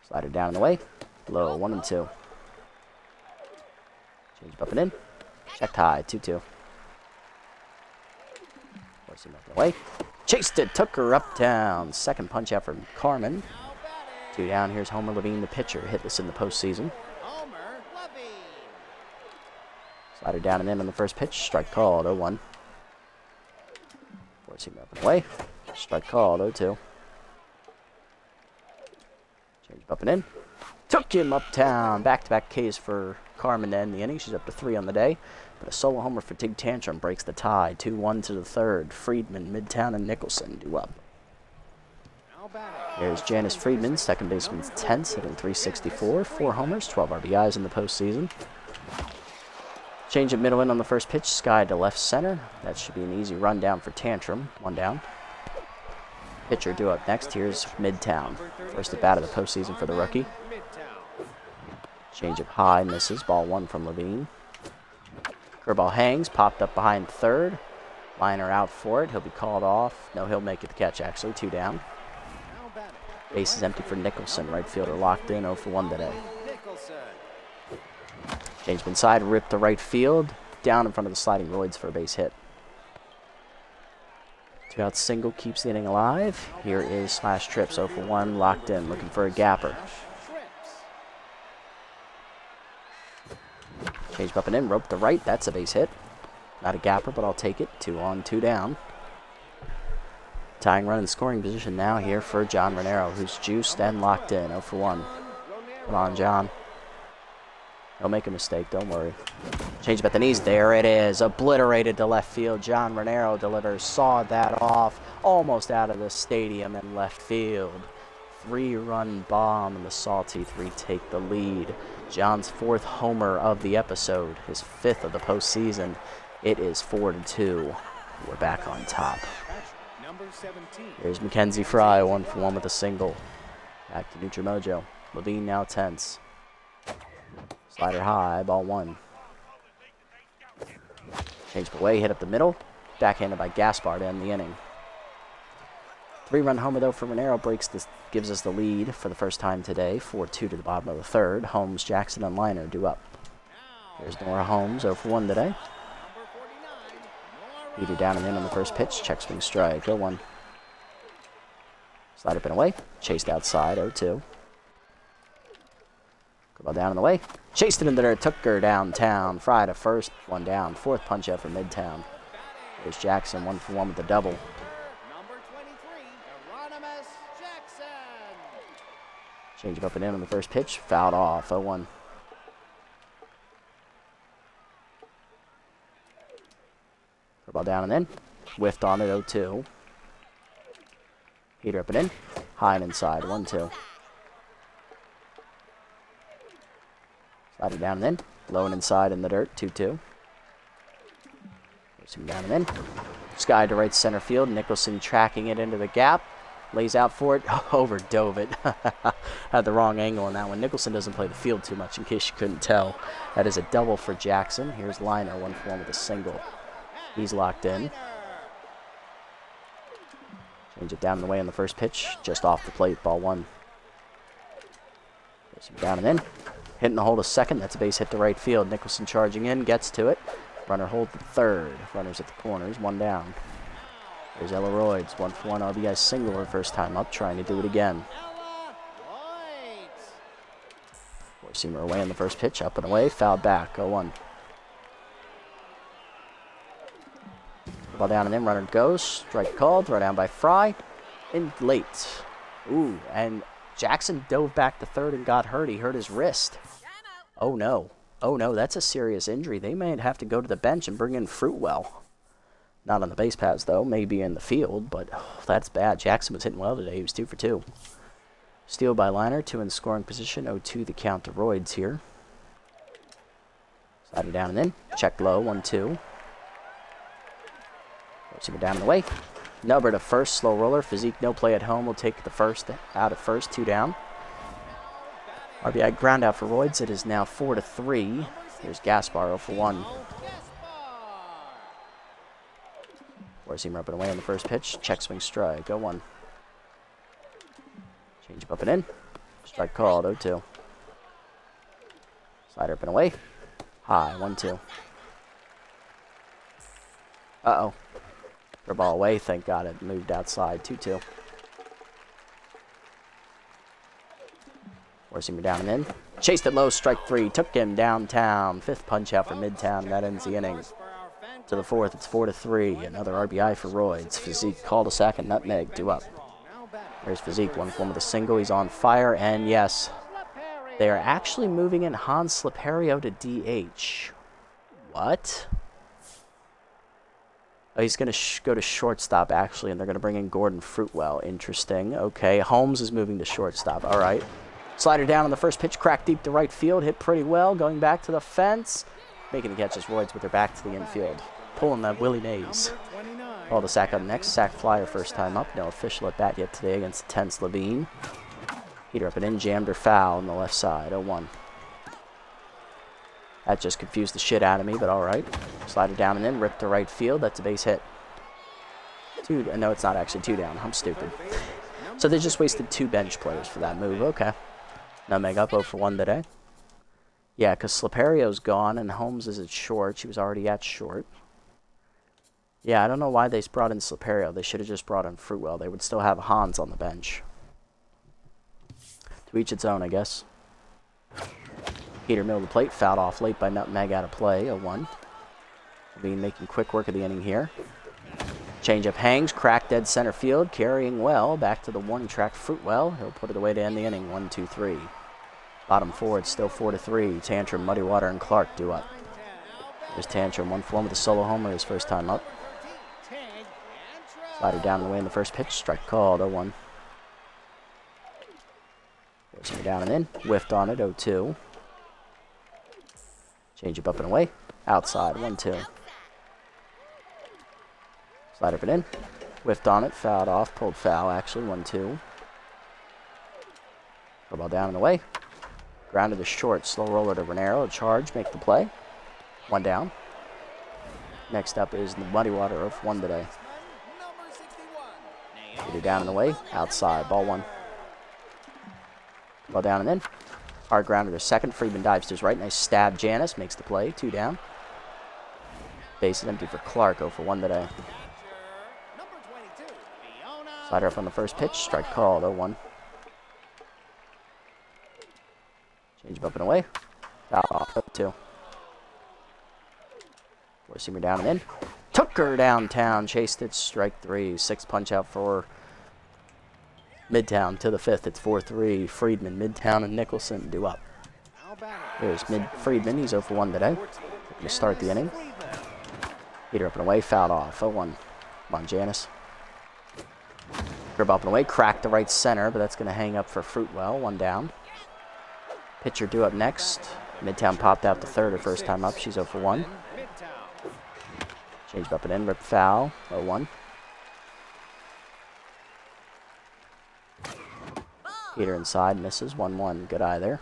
Slider down and away. Low, 1-2. Change up and in. Checked high, 2-2. Forcing up and away. Chased it, took her uptown. Second punch out from Carmen. 2 down, here's Homer Levine, the pitcher. Hitless in the postseason. Slider down and in on the first pitch. Strike called, 0-1. Forcing up and away. Strike called, 0-2. Change up and in. Took him uptown. Back-to-back Ks for Carmen to end the inning. She's up to 3 on the day. But a solo homer for Tig Tantrum breaks the tie. 2-1 to the third. Friedman, Midtown, and Nicholson due up. Here's Janice Friedman, second baseman's Tense, hitting .364. 4 homers, 12 RBIs in the postseason. Change at middle in on the first pitch. Sky to left center. That should be an easy run down for Tantrum. 1 down. Pitcher due up next. Here's Midtown. First at bat of the postseason for the rookie. Change up high, misses. Ball 1 from Levine. Curveball hangs, popped up behind third. Liner out for it. He'll be called off. No, he'll make it the catch, actually. 2 down. Base is empty for Nicholson. Right fielder locked in, 0 for 1 today. Change inside, ripped to right field. Down in front of the sliding Royds for a base hit. 2-out single keeps the inning alive. Here is Slash Trips, 0 for 1, locked in, looking for a gapper. Change up and in, rope to right. That's a base hit. Not a gapper, but I'll take it. 2 on, 2 down. Tying run in scoring position now here for John Renero, who's juiced and locked in. 0 for 1. Come on, John. Don't make a mistake. Don't worry. Change up at the knees. There it is. Obliterated to left field. John Renero delivers. Sawed that off. Almost out of the stadium in left field. 3-run bomb, and the Sawteeth retake the lead. John's 4th homer of the episode. His 5th of the postseason. It is 4-2. We're back on top. Here's Mackenzie Fry, 1-for-1 with a single. Back to neutral mojo. Levine now tense. Slider high, ball 1. Change away, hit up the middle. Backhanded by Gaspar to end the inning. 3-run homer though for Renero gives us the lead for the first time today. 4-2 to the bottom of the 3rd. Holmes, Jackson, and Liner due up. Here's Nora Holmes, 0-for-1 today. Heater down and in on the first pitch. Check swing strike, 0-1. Slide up and away. Chased outside, 0-2. Ball down and away. Chased it into there. Took her downtown. Fry to first. 1 down. 4th punch out for Midtown. There's Jackson, 1-for-1 with the double. Number 23, Hieronymus Jackson. Change it up and in on the first pitch. Fouled off, 0-1. Ball down and in. Whiffed on it, 0-2. Heater up and in. High and inside, 1-2. Slide it down and in. Low and inside in the dirt, 2-2. Goes him down and in. Sky to right center field. Nicholson tracking it into the gap. Lays out for it. Overdove it. Had the wrong angle on that one. Nicholson doesn't play the field too much, in case you couldn't tell. That is a double for Jackson. Here's Liner, 1-for-1 with a single. He's locked in. Change it down and away on the first pitch. Just off the plate, ball 1. Goes him down and in. Hitting the hole to second. That's a base hit to right field. Nicholson charging in. Gets to it. Runner hold to 3rd. Runners at the corners. 1 down. There's Ella Royds. 1-for-1 RBI single her first time up. Trying to do it again. Four-seamer away on the first pitch. Up and away. Fouled back. 0-1. Ball down and in. Runner goes. Strike called. Throw down by Fry. In late. Ooh, and Jackson dove back to 3rd and got hurt. He hurt his wrist. Oh, no. Oh, no, that's a serious injury. They may have to go to the bench and bring in Fruitwell. Not on the base paths, though. Maybe in the field, but that's bad. Jackson was hitting well today. He was 2 for 2. Steal by Liner. 2 in scoring position. 0-2 the count to Royds here. Slide it down and in. Check low. 1-2. Super down and away. Nubber to first, slow roller. Physique, no play at home. Will take the first out at first, 2 down. RBI ground out for Royds. It is now 4-3. Here's Gaspar, 0-for-1. Four-seamer up and away on the first pitch. Check swing strike, 0-1. Change up and in. Strike called, 0-2. Slider up and away. High, 1-2. Uh-oh. For ball away, thank God it moved outside, 2-2. Four-seamer down and in. Chased it low, strike 3. Took him downtown. 5th punch out for Midtown. That ends the inning. To the 4th, it's 4-3. Another RBI for Royds. Physique called a second. Nutmeg, due up. There's Physique, 1-for-1 with a single. He's on fire, and yes, they are actually moving in Hans Slipperio to DH. What? Oh, he's going to go to shortstop, actually, and they're going to bring in Gordon Fruitwell. Interesting. Okay, Holmes is moving to shortstop. All right. Slider down on the first pitch, cracked deep to right field, hit pretty well, going back to the fence. Making the catch as Royds with their back to the infield. Pulling that Willie Mays. Ball to sack up next. Sack flyer first time up. No official at bat yet today against the tense Levine. Heater up and in, jammed or foul on the left side, 0-1. That just confused the shit out of me, but all right. Slider down and in, ripped to right field. That's a base hit. No, it's not actually 2 down. I'm stupid. So they just wasted 2 bench players for that move. Okay. Nutmeg up 0-for-1 today. Yeah, because Slipperio's gone and Holmes is at short. She was already at short. Yeah, I don't know why they brought in Slipperio. They should have just brought in Fruitwell. They would still have Hans on the bench. To each its own, I guess. Heater middle of the plate, fouled off late by Nutmeg out of play, 0-1. Levine making quick work of the inning here. Changeup hangs, crack dead center field, carrying well. Back to the warning track, Fruitwell. He'll put it away to end the inning, 1-2-3. Bottom four, it's still 4-3. Tantrum, Muddy Water, and Clark do up. There's Tantrum, 1-for-1 with a solo homer his first time up. Slider down and away in the first pitch. Strike called, 0-1. Forcing down and in. Whiffed on it, 0-2. Change up and away. Outside, 1-2. Slider up and in. Whiffed on it, fouled off, pulled foul actually, 1-2. Ball down and away. Grounded to short, slow roller to Renero. A charge, make the play. 1 down. Next up is the Muddy Water of 1 today. Either down and away, outside, ball 1. Ball down and in. Hard grounder to second. Friedman dives to his right. Nice stab. Janis makes the play. 2 down. Base is empty for Clark. 0-for-1 today. Slider up on the first pitch. Strike called. 0-1. Change up and away. Foul off. 0-2. Four-seamer down and in. Took her downtown. Chased it. Strike 3. 6 punch out for Midtown to the 5th. It's 4-3. Friedman, Midtown, and Nicholson do up. Here's Friedman. He's 0-for-1 today. Going to start the inning. Heater up and away. Fouled off. 0-1. Come on, Janis. Grip up and away. Cracked to right center, but that's going to hang up for Fruitwell. 1 down. Pitcher due up next. Midtown popped out to third her first time up. She's 0-for-1. Changed up and in. Rip foul. 0-1. Heater inside, misses, 1-1. Good eye there.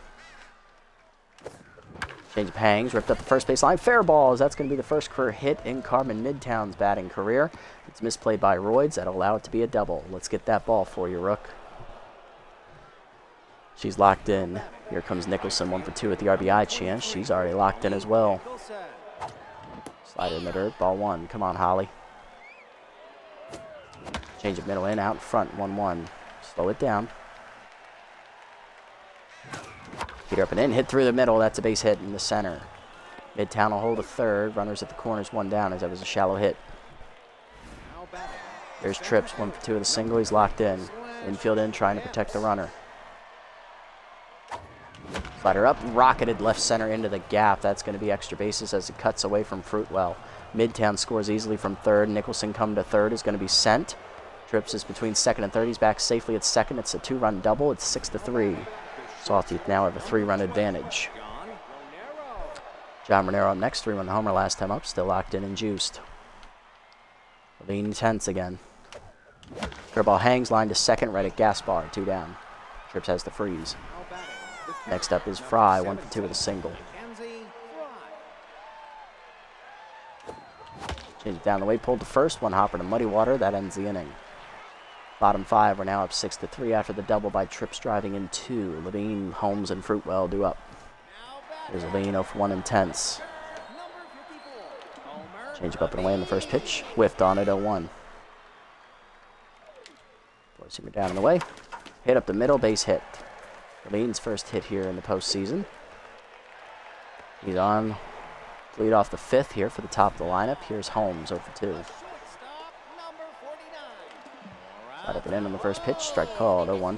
Change of hangs, ripped up the first base line. Fair ball, as that's going to be the first career hit in Carmen Midtown's batting career. It's misplayed by Royds. That'll allow it to be a double. Let's get that ball for you, Rook. She's locked in. Here comes Nicholson, 1-for-2 at the RBI chance. She's already locked in as well. Slider in the dirt, ball 1. Come on, Holly. Change of middle in, out in front, 1-1. Slow it down. Heater up and in, hit through the middle. That's a base hit in the center. Midtown will hold a third. Runners at the corners, 1 down, as that was a shallow hit. There's Trips, 1-for-2 with a single. He's locked in. Infield in, trying to protect the runner. Slider up, rocketed left center into the gap. That's going to be extra bases as it cuts away from Fruitwell. Midtown scores easily from third. Nicholson come to third is going to be sent. Trips is between second and third. He's back safely at second. It's a 2-run double. It's 6-3. Sawteeth now have a 3-run advantage. John Renero up next. 3-run homer last time up. Still locked in and juiced. Levine tense again. Curveball hangs, line to second, right at Gaspar. 2 down. Trips has the freeze. Next up is Fry, 1-for-2 with a single. Change it down the way, pulled to first. 1 hopper to Muddy Water. That ends the inning. Bottom 5, we're now up 6-3 after the double by Trips driving in 2. Levine, Holmes, and Fruitwell do up. There's Levine, 0-for-1 intense. Change up and away in the first pitch. Whiffed on it, 0-1. Four-seamer down and away. Hit up the middle, base hit. Levine's first hit here in the postseason. He's on to lead off the 5th here for the top of the lineup. Here's Holmes, 0-for-2. Slide up and in on the first pitch. Strike called, 0-1.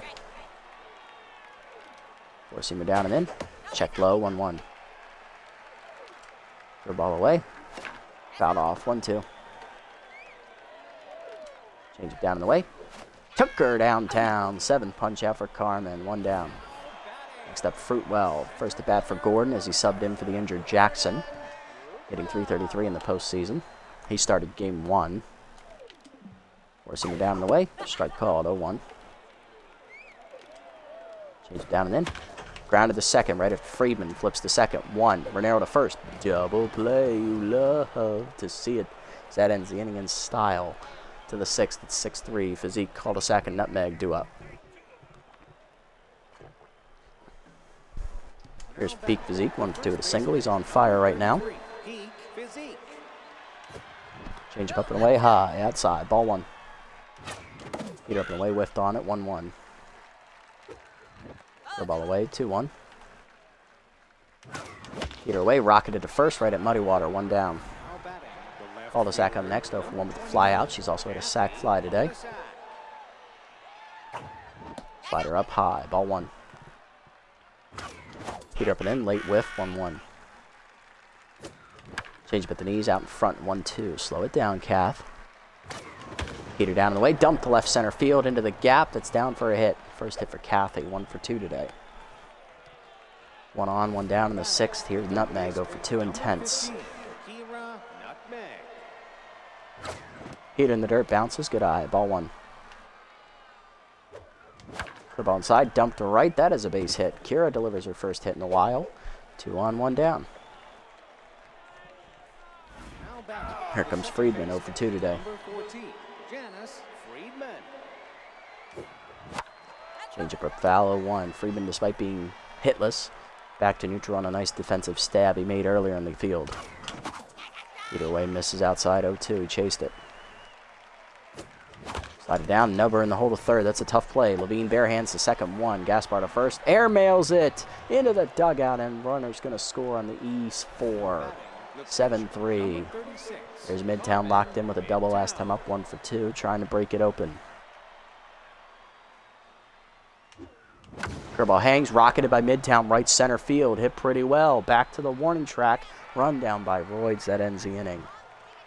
Four-seamer down and in. Check low, 1-1. Throw ball away. Fouled off, 1-2. Change it down in the way. Took her downtown. 7th punch out for Carmen, 1 down. Next up, Fruitwell. First at bat for Gordon as he subbed in for the injured Jackson. Hitting .333 in the postseason. He started game 1. Forcing it down and away. Strike called, 0-1. Change it down and in. Grounded to second, right after Friedman flips to second. 1. Renero to first. Double play, you love to see it. As that ends the inning in style. To the 6th, it's 6-3. Physique, cul-de-sac, and nutmeg do up. Here's Peak Physique, 1-for-2 with a single. He's on fire right now. Change up and away, high, outside, ball 1. Heater up and away, whiffed on it, 1-1. Throw ball away, 2-1. Heater away, rocketed to first, right at Muddy Water, 1 down. Cul-de-sac up next, 0-for-1 with a fly out. She's also had a sac fly today. Slider up high, ball 1. Heater up and in, late whiff, 1-1. Change up at the knees, out in front, 1-2. Slow it down, Kath. Heater down in the way, dump to left center field into the gap. That's down for a hit. First hit for Kathy, 1 for 2 today. 1 on, 1 down in the 6th. Here's Nutmeg, 0 for 2 intense. Heater in the dirt, bounces, good eye, ball 1. The ball inside, dumped to right, that is a base hit. Kira delivers her first hit in a while. 2 on, 1 down. Here comes Friedman, 0 for 2 today. Change up foul, 0-1. Friedman, despite being hitless, back to neutral on a nice defensive stab he made earlier in the field. Either way, misses outside, 0-2. He chased it. Slide it down, Nubber in the hole to third. That's a tough play. Levine barehands the second one. Gaspar to first. Air mails it into the dugout, and runner's going to score on the East 4. 7-3. There's Midtown locked in with a double last time up, 1 for 2, trying to break it open. Curveball hangs, rocketed by Midtown, right center field. Hit pretty well. Back to the warning track. Run down by Royds. That ends the inning.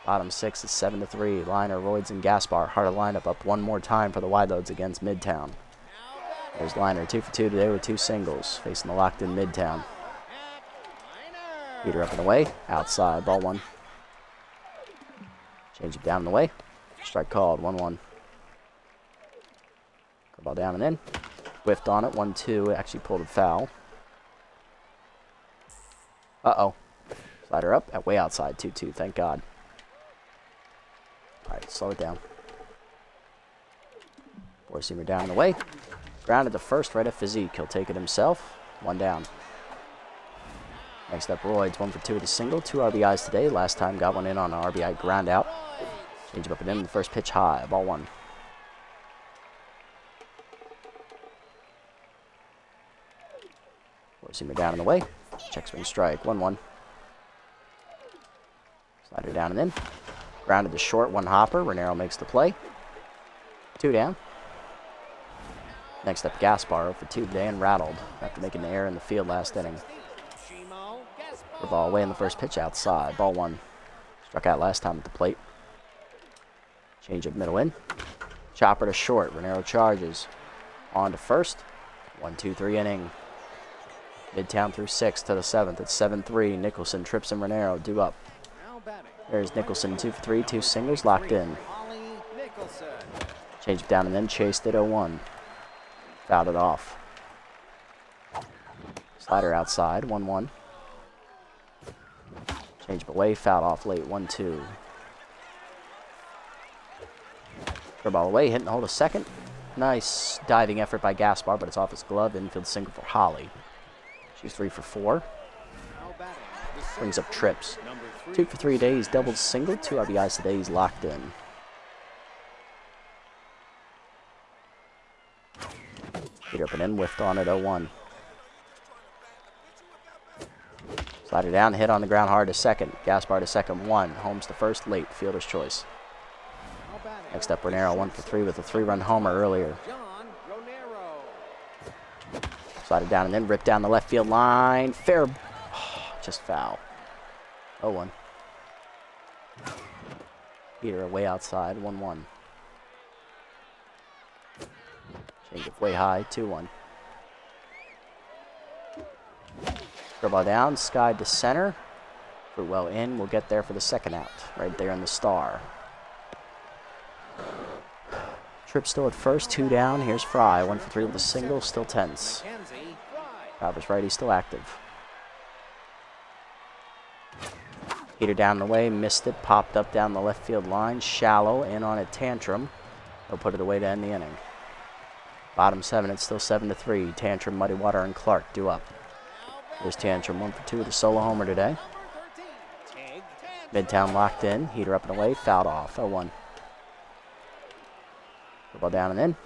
Bottom 6 is 7-3. Liner, Royds, and Gaspar. Harder lineup up one more time for the wide loads against Midtown. There's Liner, 2 for 2 today with 2 singles. Facing the locked-in Midtown. Heater up and away. Outside, ball 1. Change it down and away. Strike called, 1-1. Ball down and in. Whiffed on it, 1-2. Actually pulled a foul. Uh-oh. Slider up, at way outside, 2-2. Thank God. All right, slow it down. Four-seamer down and away. Grounded to first, right at Physique. He'll take it himself. 1 down. Next up, Royds, 1 for 2 with a single. 2 RBIs today. Last time got one in on an RBI ground out. Change him up and in. The first pitch high. Ball 1. Four-seamer down and away. Check swing strike. 1-1. Slider down and in. Grounded to short, 1 hopper. Renero makes the play. 2 down. Next up, Gaspar, 0 for 2 today and rattled after making the error in the field last inning. The ball away in the first pitch outside. Ball 1. Struck out last time at the plate. Change up middle in. Chopper to short. Renero charges. On to first. 1-2-3 inning. Midtown through 6 to the 7th. It's 7-3. Nicholson, Trips, and Renero due up. There's Nicholson, 2 for 3. 2 singles locked in. Change it down and then chased it, 0-1. Fouled it off. Slider outside, 1-1. Change up away, fouled off late, 1-2. Curveball away, hitting the hole to second. Nice diving effort by Gaspar, but it's off his glove. Infield single for Holly. She's 3 for 4. Brings up Trips. 2 for 3 days, doubled single. 2 RBIs today, he's locked in. Heater up and in, whiffed on it, 0-1. Slider down, hit on the ground hard to second. Gaspar to second, 1. Holmes to first, late, fielder's choice. Next up, Renero, 1 for 3 with a 3-run homer earlier. Slider down and then ripped down the left field line. Fair, just foul. 0-1. Heater away outside, 1-1. Change up way high, 2-1. Curveball down, skied to center. Put well in, we'll get there for the second out. Right there in the star. Tripp still at first, 2 down. Here's Fry, 1 for 3 with a single, still tense. Roberts righty, still active. Heater down the way, missed it, popped up down the left field line. Shallow, in on a Tantrum. They'll put it away to end the inning. Bottom 7, it's still 7-3. Tantrum, Muddy Water, and Clark due up. There's Tantrum, 1 for 2 with a solo homer today. Midtown locked in. Heater up and away. Fouled off. 0-1. Ball down and in.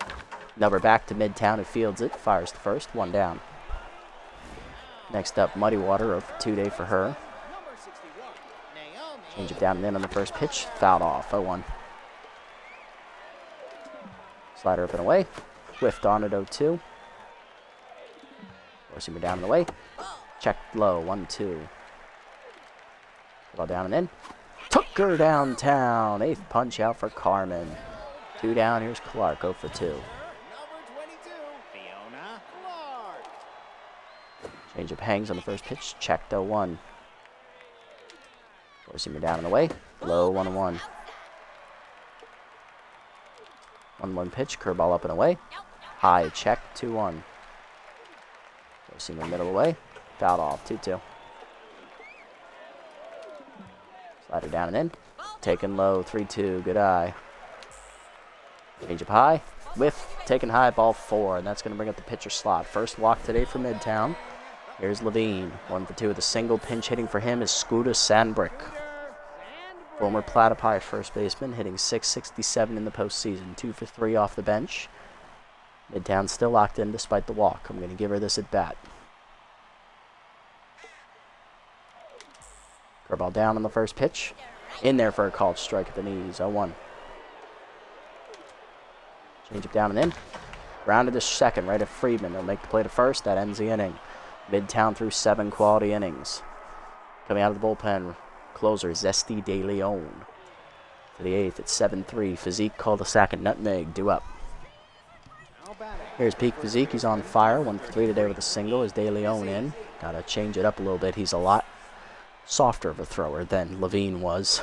Nubber back to Midtown, who fields it. Fires to first. 1 down. Next up, Muddy Water. 0 for 2 day for her. Change it down and in on the first pitch. Fouled off. 0-1. Slider up and away. Whiffed on at 0-2. Four-seamer down and away. Checked low, 1-2. Ball down and in. Took her downtown. 8th punch out for Carmen. 2 down. Here's Clark, 0 for 2. Number 22, Fiona Clark. Changeup hangs on the first pitch. Checked 0-1. Forcing her down and away. Low, 1-1. 1-1 pitch. Curveball up and away. High, check, 2-1. Forcing her middle away. Fouled off, 2-2. Slider down and in. Taken low, 3-2. Good eye. Changeup high. Whiff. Taken high, ball 4. And that's going to bring up the pitcher slot. First walk today for Midtown. Here's Levine. 1 for 2 with a single. Pinch hitting for him is Scooter Sandbrick. Former Platypi first baseman, hitting .667 in the postseason. 2 for 3 off the bench. Midtown still locked in despite the walk. I'm going to give her this at bat. Curveball down on the first pitch. In there for a called strike at the knees. 0-1. Change it down and in. Grounded to second, right at Friedman. They'll make the play to first. That ends the inning. Midtown through 7 quality innings. Coming out of the bullpen, closer Zesty De Leon. For the 8th, it's 7-3. Physique, cul-de-sac, and nutmeg. Due up. Here's Peak Physique. He's on fire. 1 for 3 today with a single. Is De Leon in. Got to change it up a little bit. He's a lot softer of a thrower than Levine was.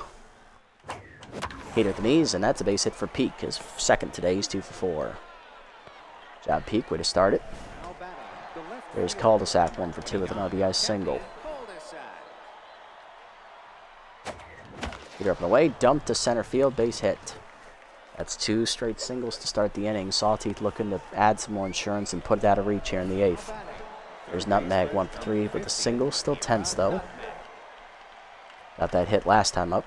Heater at the knees, and that's a base hit for Peak. His second today. He's 2 for 4. Job Peak. Way to start it. There's cul-de-sac. 1 for 2 with an RBI single. Heater up and away. Dumped to center field. Base hit. That's 2 straight singles to start the inning. Sawteeth looking to add some more insurance and put it out of reach here in the 8th. There's Nutmeg, 1 for 3 with a single. Still tense, though. Got that hit last time up.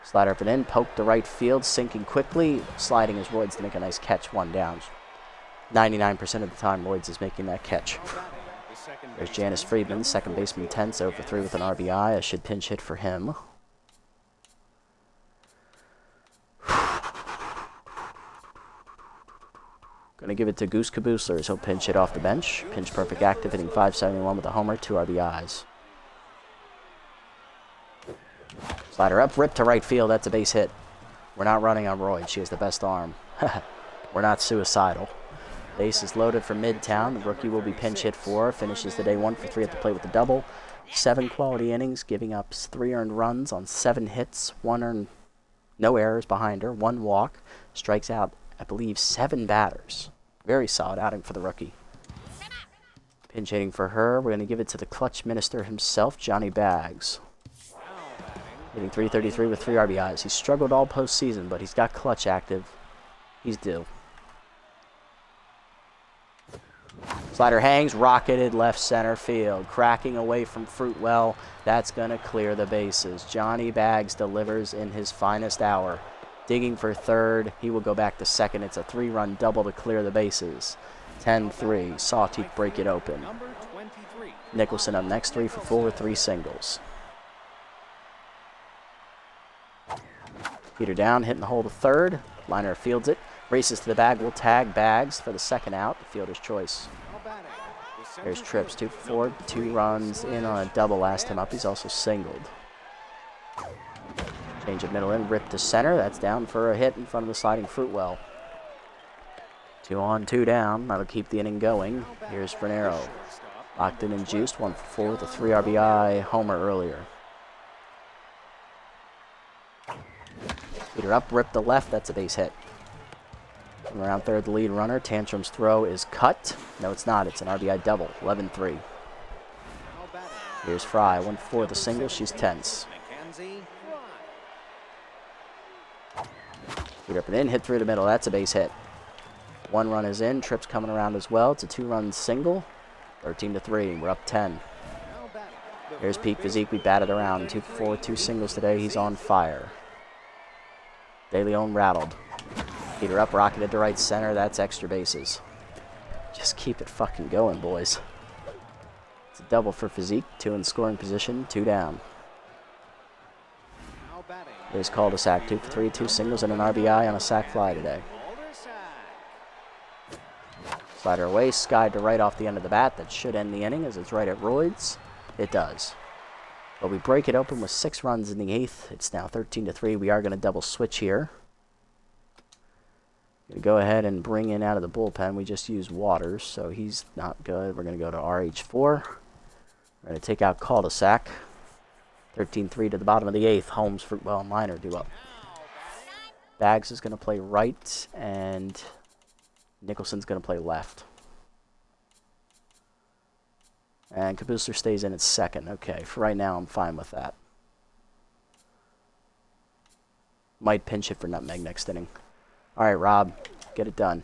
Slider up and in. Poke to right field. Sinking quickly. Sliding his Royds to make a nice catch. 1 down. 99% of the time, Royds is making that catch. There's Janice Friedman, second baseman, tense, 0 for 3 with an RBI. I should pinch hit for him. Going to give it to Goose Caboosler. He'll pinch hit off the bench. Pinch perfect active, hitting .571 with a homer, 2 RBIs. Slider up, rip to right field. That's a base hit. We're not running on Roy. She has the best arm. We're not suicidal. Base is loaded for Midtown. The rookie will be pinch hit for. Finishes the day 1 for 3 at the plate with a double. 7 quality innings, giving up 3 earned runs on 7 hits. 1 earned, no errors behind her. 1 walk. Strikes out, I believe, 7 batters. Very solid outing for the rookie. Pinch hitting for her. We're going to give it to the clutch minister himself, Johnny Bags. Hitting .333 with 3 RBIs. He's struggled all postseason, but he's got clutch active. He's due. Slider hangs, rocketed left center field. Cracking away from Fruitwell. That's going to clear the bases. Johnny Bags delivers in his finest hour. Digging for third. He will go back to second. It's a 3-run double to clear the bases. 10-3. Sawteeth break it open. Nicholson up next, 3 for 4 with 3 singles. Peter down, hitting the hole to third. Liner fields it. Races to the bag. Will tag Bags for the second out. The fielder's choice. There's Trips, 2 for 4. 2 runs in on a double last time up. He's also singled. Change of middle in, rip to center. That's down for a hit in front of the sliding Fruitwell. 2 on, 2 down. That'll keep the inning going. Here's Fernero. Locked in and juiced. 1 for 4 with a 3 RBI homer earlier. Peter up, rip to left. That's a base hit. From around third, the lead runner. Tantrum's throw is cut. No, it's not. It's an RBI double. 11-3. Here's Fry. 1 for 4 with a single. She's tense. Peter up and in, hit through the middle. That's a base hit. 1 run is in. Trips coming around as well. It's a 2-run single. 13-3. We're up 10. Here's Peak Physique. We batted around. 2 for 4, 2 singles today. He's on fire. De Leon rattled. Peter up, rocketed to right center. That's extra bases. Just keep it fucking going, boys. It's a double for Physique. 2 in scoring position. 2 down. Here's cul-de-sac. 2 for 3, 2 singles and an RBI on a sac fly today. Slider away, skied to right off the end of the bat. That should end the inning as it's right at Royds. It does. But we break it open with 6 runs in the 8th. It's now 13-3. We are going to double switch here. Going to go ahead and bring in out of the bullpen. We just used Waters, so he's not good. We're going to go to RH4. We're going to take out Cul-de-sac. 13-3 to the bottom of the 8th. Holmes, Fruitwell, and Liner due up. Bags is going to play right, and Nicholson's going to play left. And Kabusler stays in at second. Okay, for right now, I'm fine with that. Might pinch hit for Nutmeg next inning. All right, Rob, get it done.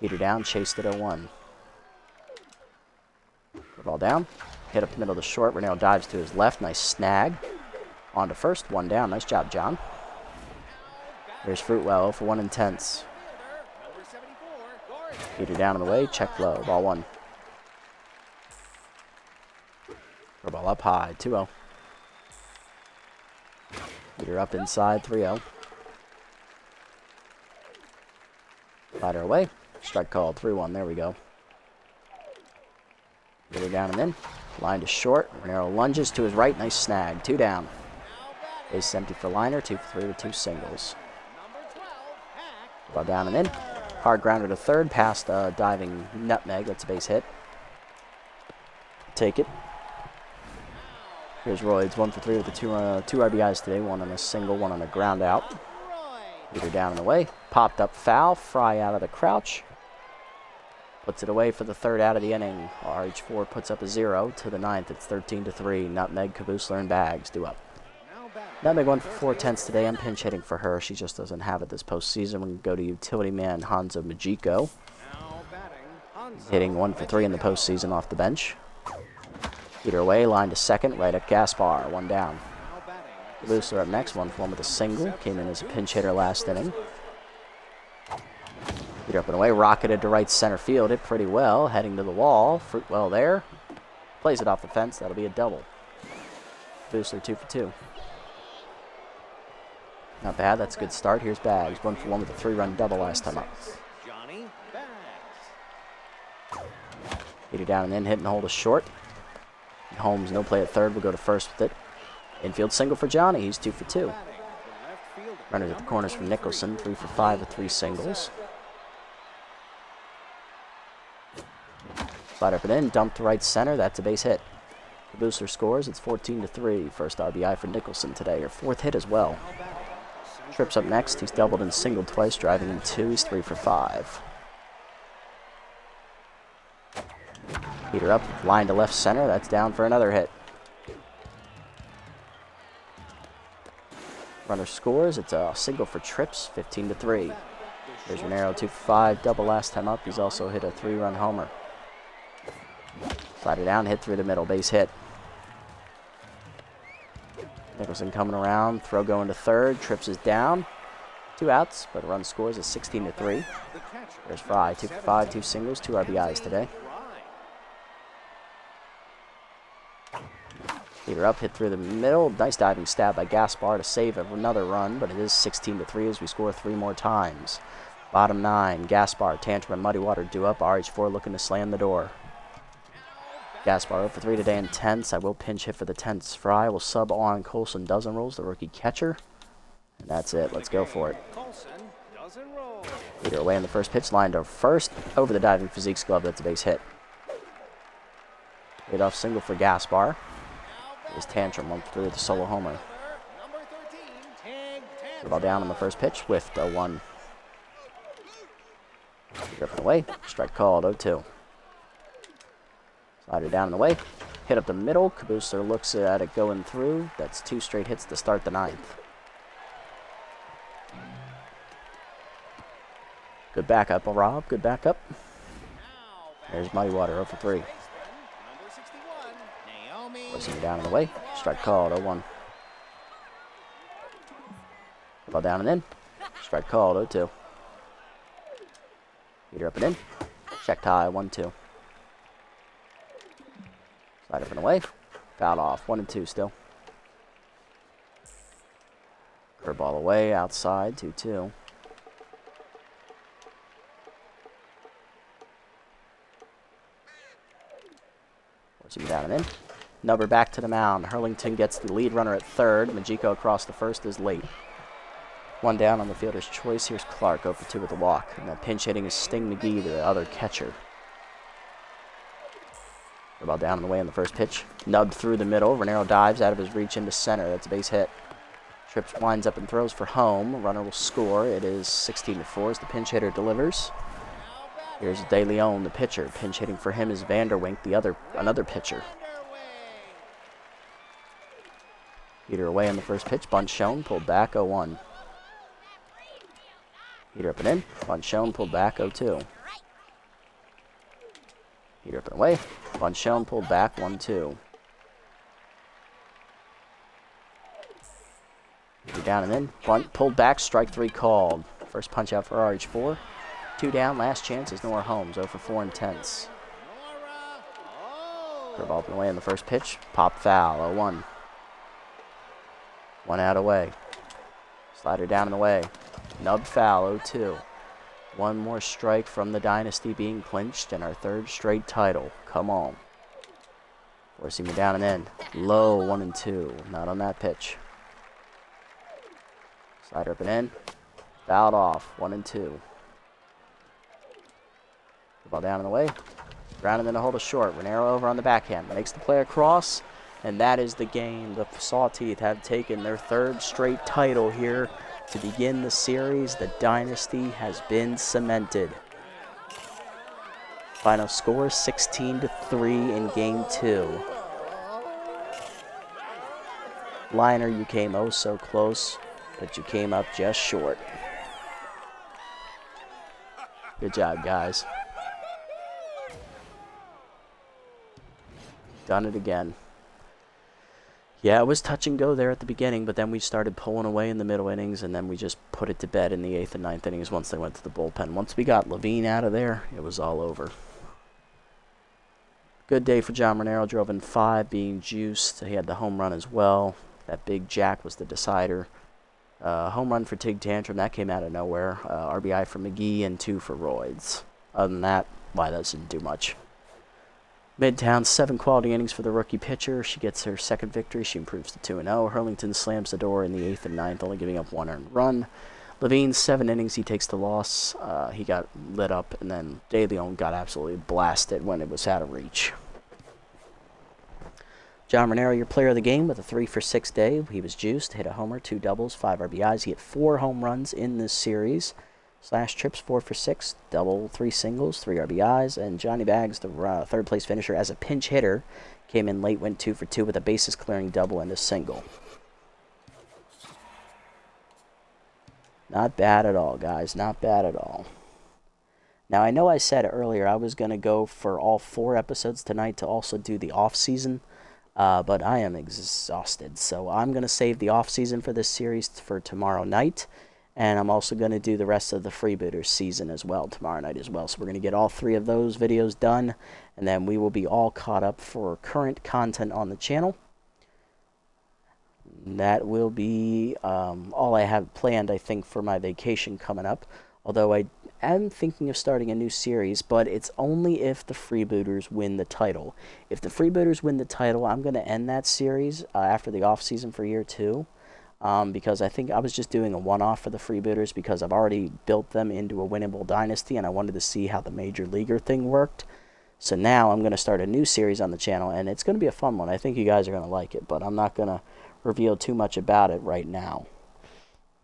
Heater down, chased at 0-1. Ball down, hit up the middle of the short. Renell dives to his left. Nice snag. On to first, 1 down. Nice job, John. There's Fruitwell, 0 for 1 intense. Heater down on the way, check low, ball 1. Ball up high, 2-0. Heater up inside, 3-0. Slider away, strike called, 3-1, there we go. Heater down and in, line to short, Renero lunges to his right, nice snag, 2 down. Base empty for Liner, 2 for 3 with 2 singles. Ball down and in, hard grounder to third, past diving Nutmeg, that's a base hit. Take it. Here's Royds, 1 for 3 with the two RBIs today, 1 on a single, 1 on a ground out. Heater down and away, popped up foul, Fry out of the crouch. Puts it away for the 3rd out of the inning. RH4 puts up a 0 to the 9th. It's 13-3. Nutmeg, Kabusler, and Bags due up. Nutmeg 1 for 4/10 today. I'm pinch hitting for her. She just doesn't have it this postseason. We can go to utility man Hanzo Majiko. He's hitting 1 for 3 in the postseason off the bench. Heater away, line to second, right at Gaspar, 1 down. Kabusler up next, 1 for 1 with a single. Came in as a pinch hitter last inning. Heater up and away, rocketed to right center field. Hit pretty well, heading to the wall. Fruitwell there. Plays it off the fence. That'll be a double. Kabusler 2 for 2. Not bad. That's a good start. Here's Bags. 1 for 1 with a 3-run double last time up. Heater down and in, hit and hold a short. Holmes, no play at third. We'll go to first with it. Infield single for Johnny. He's 2 for 2. Runners at the corners for Nicholson. 3 for 5 with 3 singles. Slide up and in. Dump to right center. That's a base hit. Kabusler scores. It's 14-3. First RBI for Nicholson today. Her 4th hit as well. Tripp's up next. He's doubled and singled twice, driving in 2. He's 3 for 5. Heater up, line to left center. That's down for another hit. Runner scores. It's a single for Trips, 15-3. There's Renero, 2 for 5. Double last time up. He's also hit a 3-run homer. Slider down, hit through the middle. Base hit. Nicholson coming around. Throw going to third. Trips is down. 2 outs, but a run scores is 16-3. There's Fry, 2 for 5, 2 singles, 2 RBIs today. Heater up, hit through the middle. Nice diving stab by Gaspar to save another run, but it is 16-3 as we score 3 more times. Bottom 9, Gaspar, Tantrum, and Muddy Water due up. RH4 looking to slam the door. Gaspar 0 for 3 today in tenths. I will pinch hit for the tenths. Fry will sub on Colson Dozen Rolls, the rookie catcher. And that's it. Let's go for it. Heater away in the first pitch, line to first. Over the diving Physique's glove. That's a base hit. Lead off single for Gaspar. There's Tantrum, 1 for 3 with the solo homer. The ball down on the first pitch, whiffed 0-1. Dripping away, strike called 0-2. Slider down and away, hit up the middle. Kabusler looks at it going through. That's 2 straight hits to start the 9th. Good backup, Rob. Good backup. There's Muddy Water 0 for 3. Placing it down and away. Strike called 0-1. Ball down and in. Strike called 0-2. Heater up and in. Checked high 1-2. Slide up and away. Fouled off 1-2 still. Curveball away outside 2-2. Zoom down and in. Nubber back to the mound. Hurlington gets the lead runner at third. Majiko across the first is late. One down on the fielder's choice. Here's Clark, 0 for 2 with a walk. And that pinch hitting is Sting McGee, the other catcher. The ball down and away on the first pitch. Nubbed through the middle. Renero dives out of his reach into center. That's a base hit. Trips winds up and throws for home. Runner will score. It is 16-4 as the pinch hitter delivers. Here's De Leon, the pitcher. Pinch hitting for him is Vanderwink, another pitcher. Heater away on the first pitch. Bunt shown, pulled back, 0-1. Heater up and in. Bunt shown, pulled back, 0-2. Heater up and away. Bunt shown, pulled back, 1-2. Heater down and in. Bunt pulled back, strike 3 called. First punch out for RH4. 2 down, last chance is Nora Holmes, 0 for 4 intense. Curveball up and away on the first pitch. Pop foul, 0-1. 1 out away. Slider down and away. Nub foul, 0-2. One more strike from the Dynasty being clinched and our 3rd straight title. Come on. Forcing me down and in. Low, 1-2. Not on that pitch. Slider up and in. Fouled off, 1-2. The ball down and away. Grounded in a hold of short. Renero over on the backhand. Makes the play across. And that is the game. The Sawteeth have taken their 3rd straight title here to begin the series. The Dynasty has been cemented. Final score 16-3 in Game 2. Liner, you came oh so close, but you came up just short. Good job, guys. Done it again. Yeah, it was touch and go there at the beginning, but then we started pulling away in the middle innings, and then we just put it to bed in the 8th and 9th innings once they went to the bullpen. Once we got Levine out of there, it was all over. Good day for John Renero. Drove in 5, being juiced. He had the home run as well. That big jack was the decider. Home run for Tig Tantrum. That came out of nowhere. RBI for McGee and 2 for Royds. Other than that, that doesn't do much. Midtown, 7 quality innings for the rookie pitcher. She gets her 2nd victory. She improves to 2-0. Hurlington slams the door in the 8th and 9th, only giving up 1 earned run. Levine, 7 innings. He takes the loss. He got lit up, and then De Leon got absolutely blasted when it was out of reach. John Renero, your player of the game, with a 3 for 6 day. He was juiced, hit a homer, 2 doubles, 5 RBIs. He hit 4 home runs in this series. Slash trips, 4 for 6, double, 3 singles, 3 RBIs, and Johnny Bags, the 3rd place finisher as a pinch hitter, came in late, went 2 for 2 with a bases clearing double and a single. Not bad at all, guys, not bad at all. Now, I know I said earlier I was going to go for all 4 episodes tonight to also do the off-season, but I am exhausted, so I'm going to save the off-season for this series for tomorrow night. And I'm also going to do the rest of the Freebooters season as well, tomorrow night as well. So we're going to get all 3 of those videos done, and then we will be all caught up for current content on the channel. That will be all I have planned, I think, for my vacation coming up. Although I am thinking of starting a new series, but it's only if the Freebooters win the title. If the Freebooters win the title, I'm going to end that series after the off-season for year 2. Because I think I was just doing a one-off for the Freebooters because I've already built them into a winnable dynasty and I wanted to see how the Major Leaguer thing worked. So now I'm going to start a new series on the channel and it's going to be a fun one. I think you guys are going to like it, but I'm not going to reveal too much about it right now.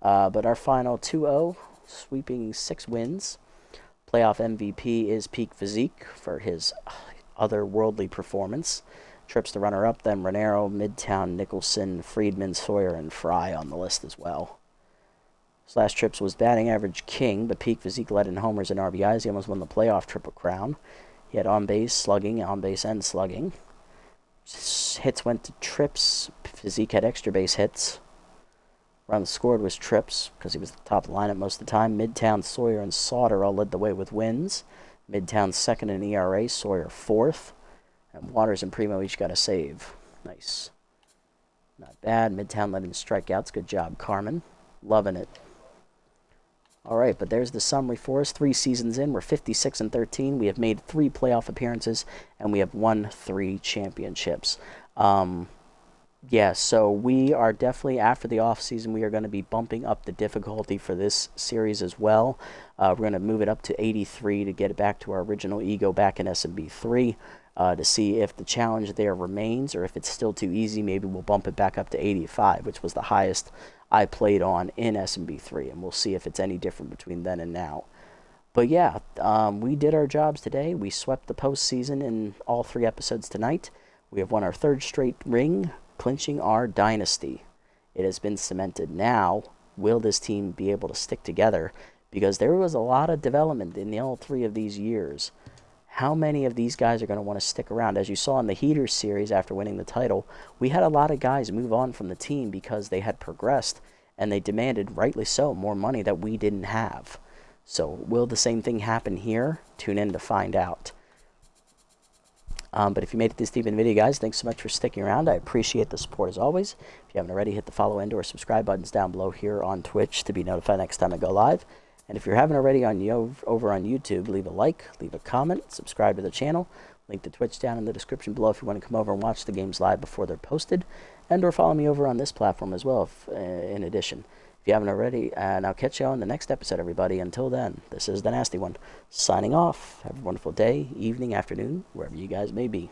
But our final 2-0, sweeping 6 wins. Playoff MVP is Peak Physique for his otherworldly performance. Trips the runner-up, then Renero, Midtown, Nicholson, Friedman, Sawyer, and Fry on the list as well. Slash Trips was batting average king, but Peak Physique led in homers and RBIs. He almost won the playoff Triple Crown. He had on-base, slugging, on-base, and slugging. Hits went to Trips. Physique had extra base hits. Runs scored was Trips, because he was at the top of the lineup most of the time. Midtown, Sawyer, and Sauter all led the way with wins. Midtown 2nd in ERA, Sawyer 4th. And Waters and Primo each got a save. Nice. Not bad. Midtown led in strikeouts. Good job, Carmen. Loving it. All right, but there's the summary for us. 3 seasons in, we're 56-13. We have made 3 playoff appearances, and we have won 3 championships. Yeah, so we are definitely, after the off season, we are going to be bumping up the difficulty for this series as well. We're going to move it up to 83 to get it back to our original ego back in SMB 3 to see if the challenge there remains, or if it's still too easy. Maybe we'll bump it back up to 85, which was the highest I played on in SMB 3, and we'll see if it's any different between then and now. But yeah, we did our jobs today. We swept the postseason in all 3 episodes tonight. We have won our 3rd straight ring, clinching our dynasty. It has been cemented. Now, will this team be able to stick together? Because there was a lot of development in all 3 of these years. How many of these guys are going to want to stick around? As you saw in the Heaters series after winning the title, we had a lot of guys move on from the team because they had progressed, and they demanded, rightly so, more money that we didn't have. So will the same thing happen here? Tune in to find out. But if you made it this deep in the video, guys, thanks so much for sticking around. I appreciate the support as always. If you haven't already, hit the follow and or subscribe buttons down below here on Twitch to be notified next time I go live. And if you haven't already over on YouTube, leave a like, leave a comment, subscribe to the channel. Link to Twitch down in the description below if you want to come over and watch the games live before they're posted. And or follow me over on this platform as well, in addition. If you haven't already, and I'll catch you on the next episode, everybody. Until then, this is the Nasty One, signing off. Have a wonderful day, evening, afternoon, wherever you guys may be.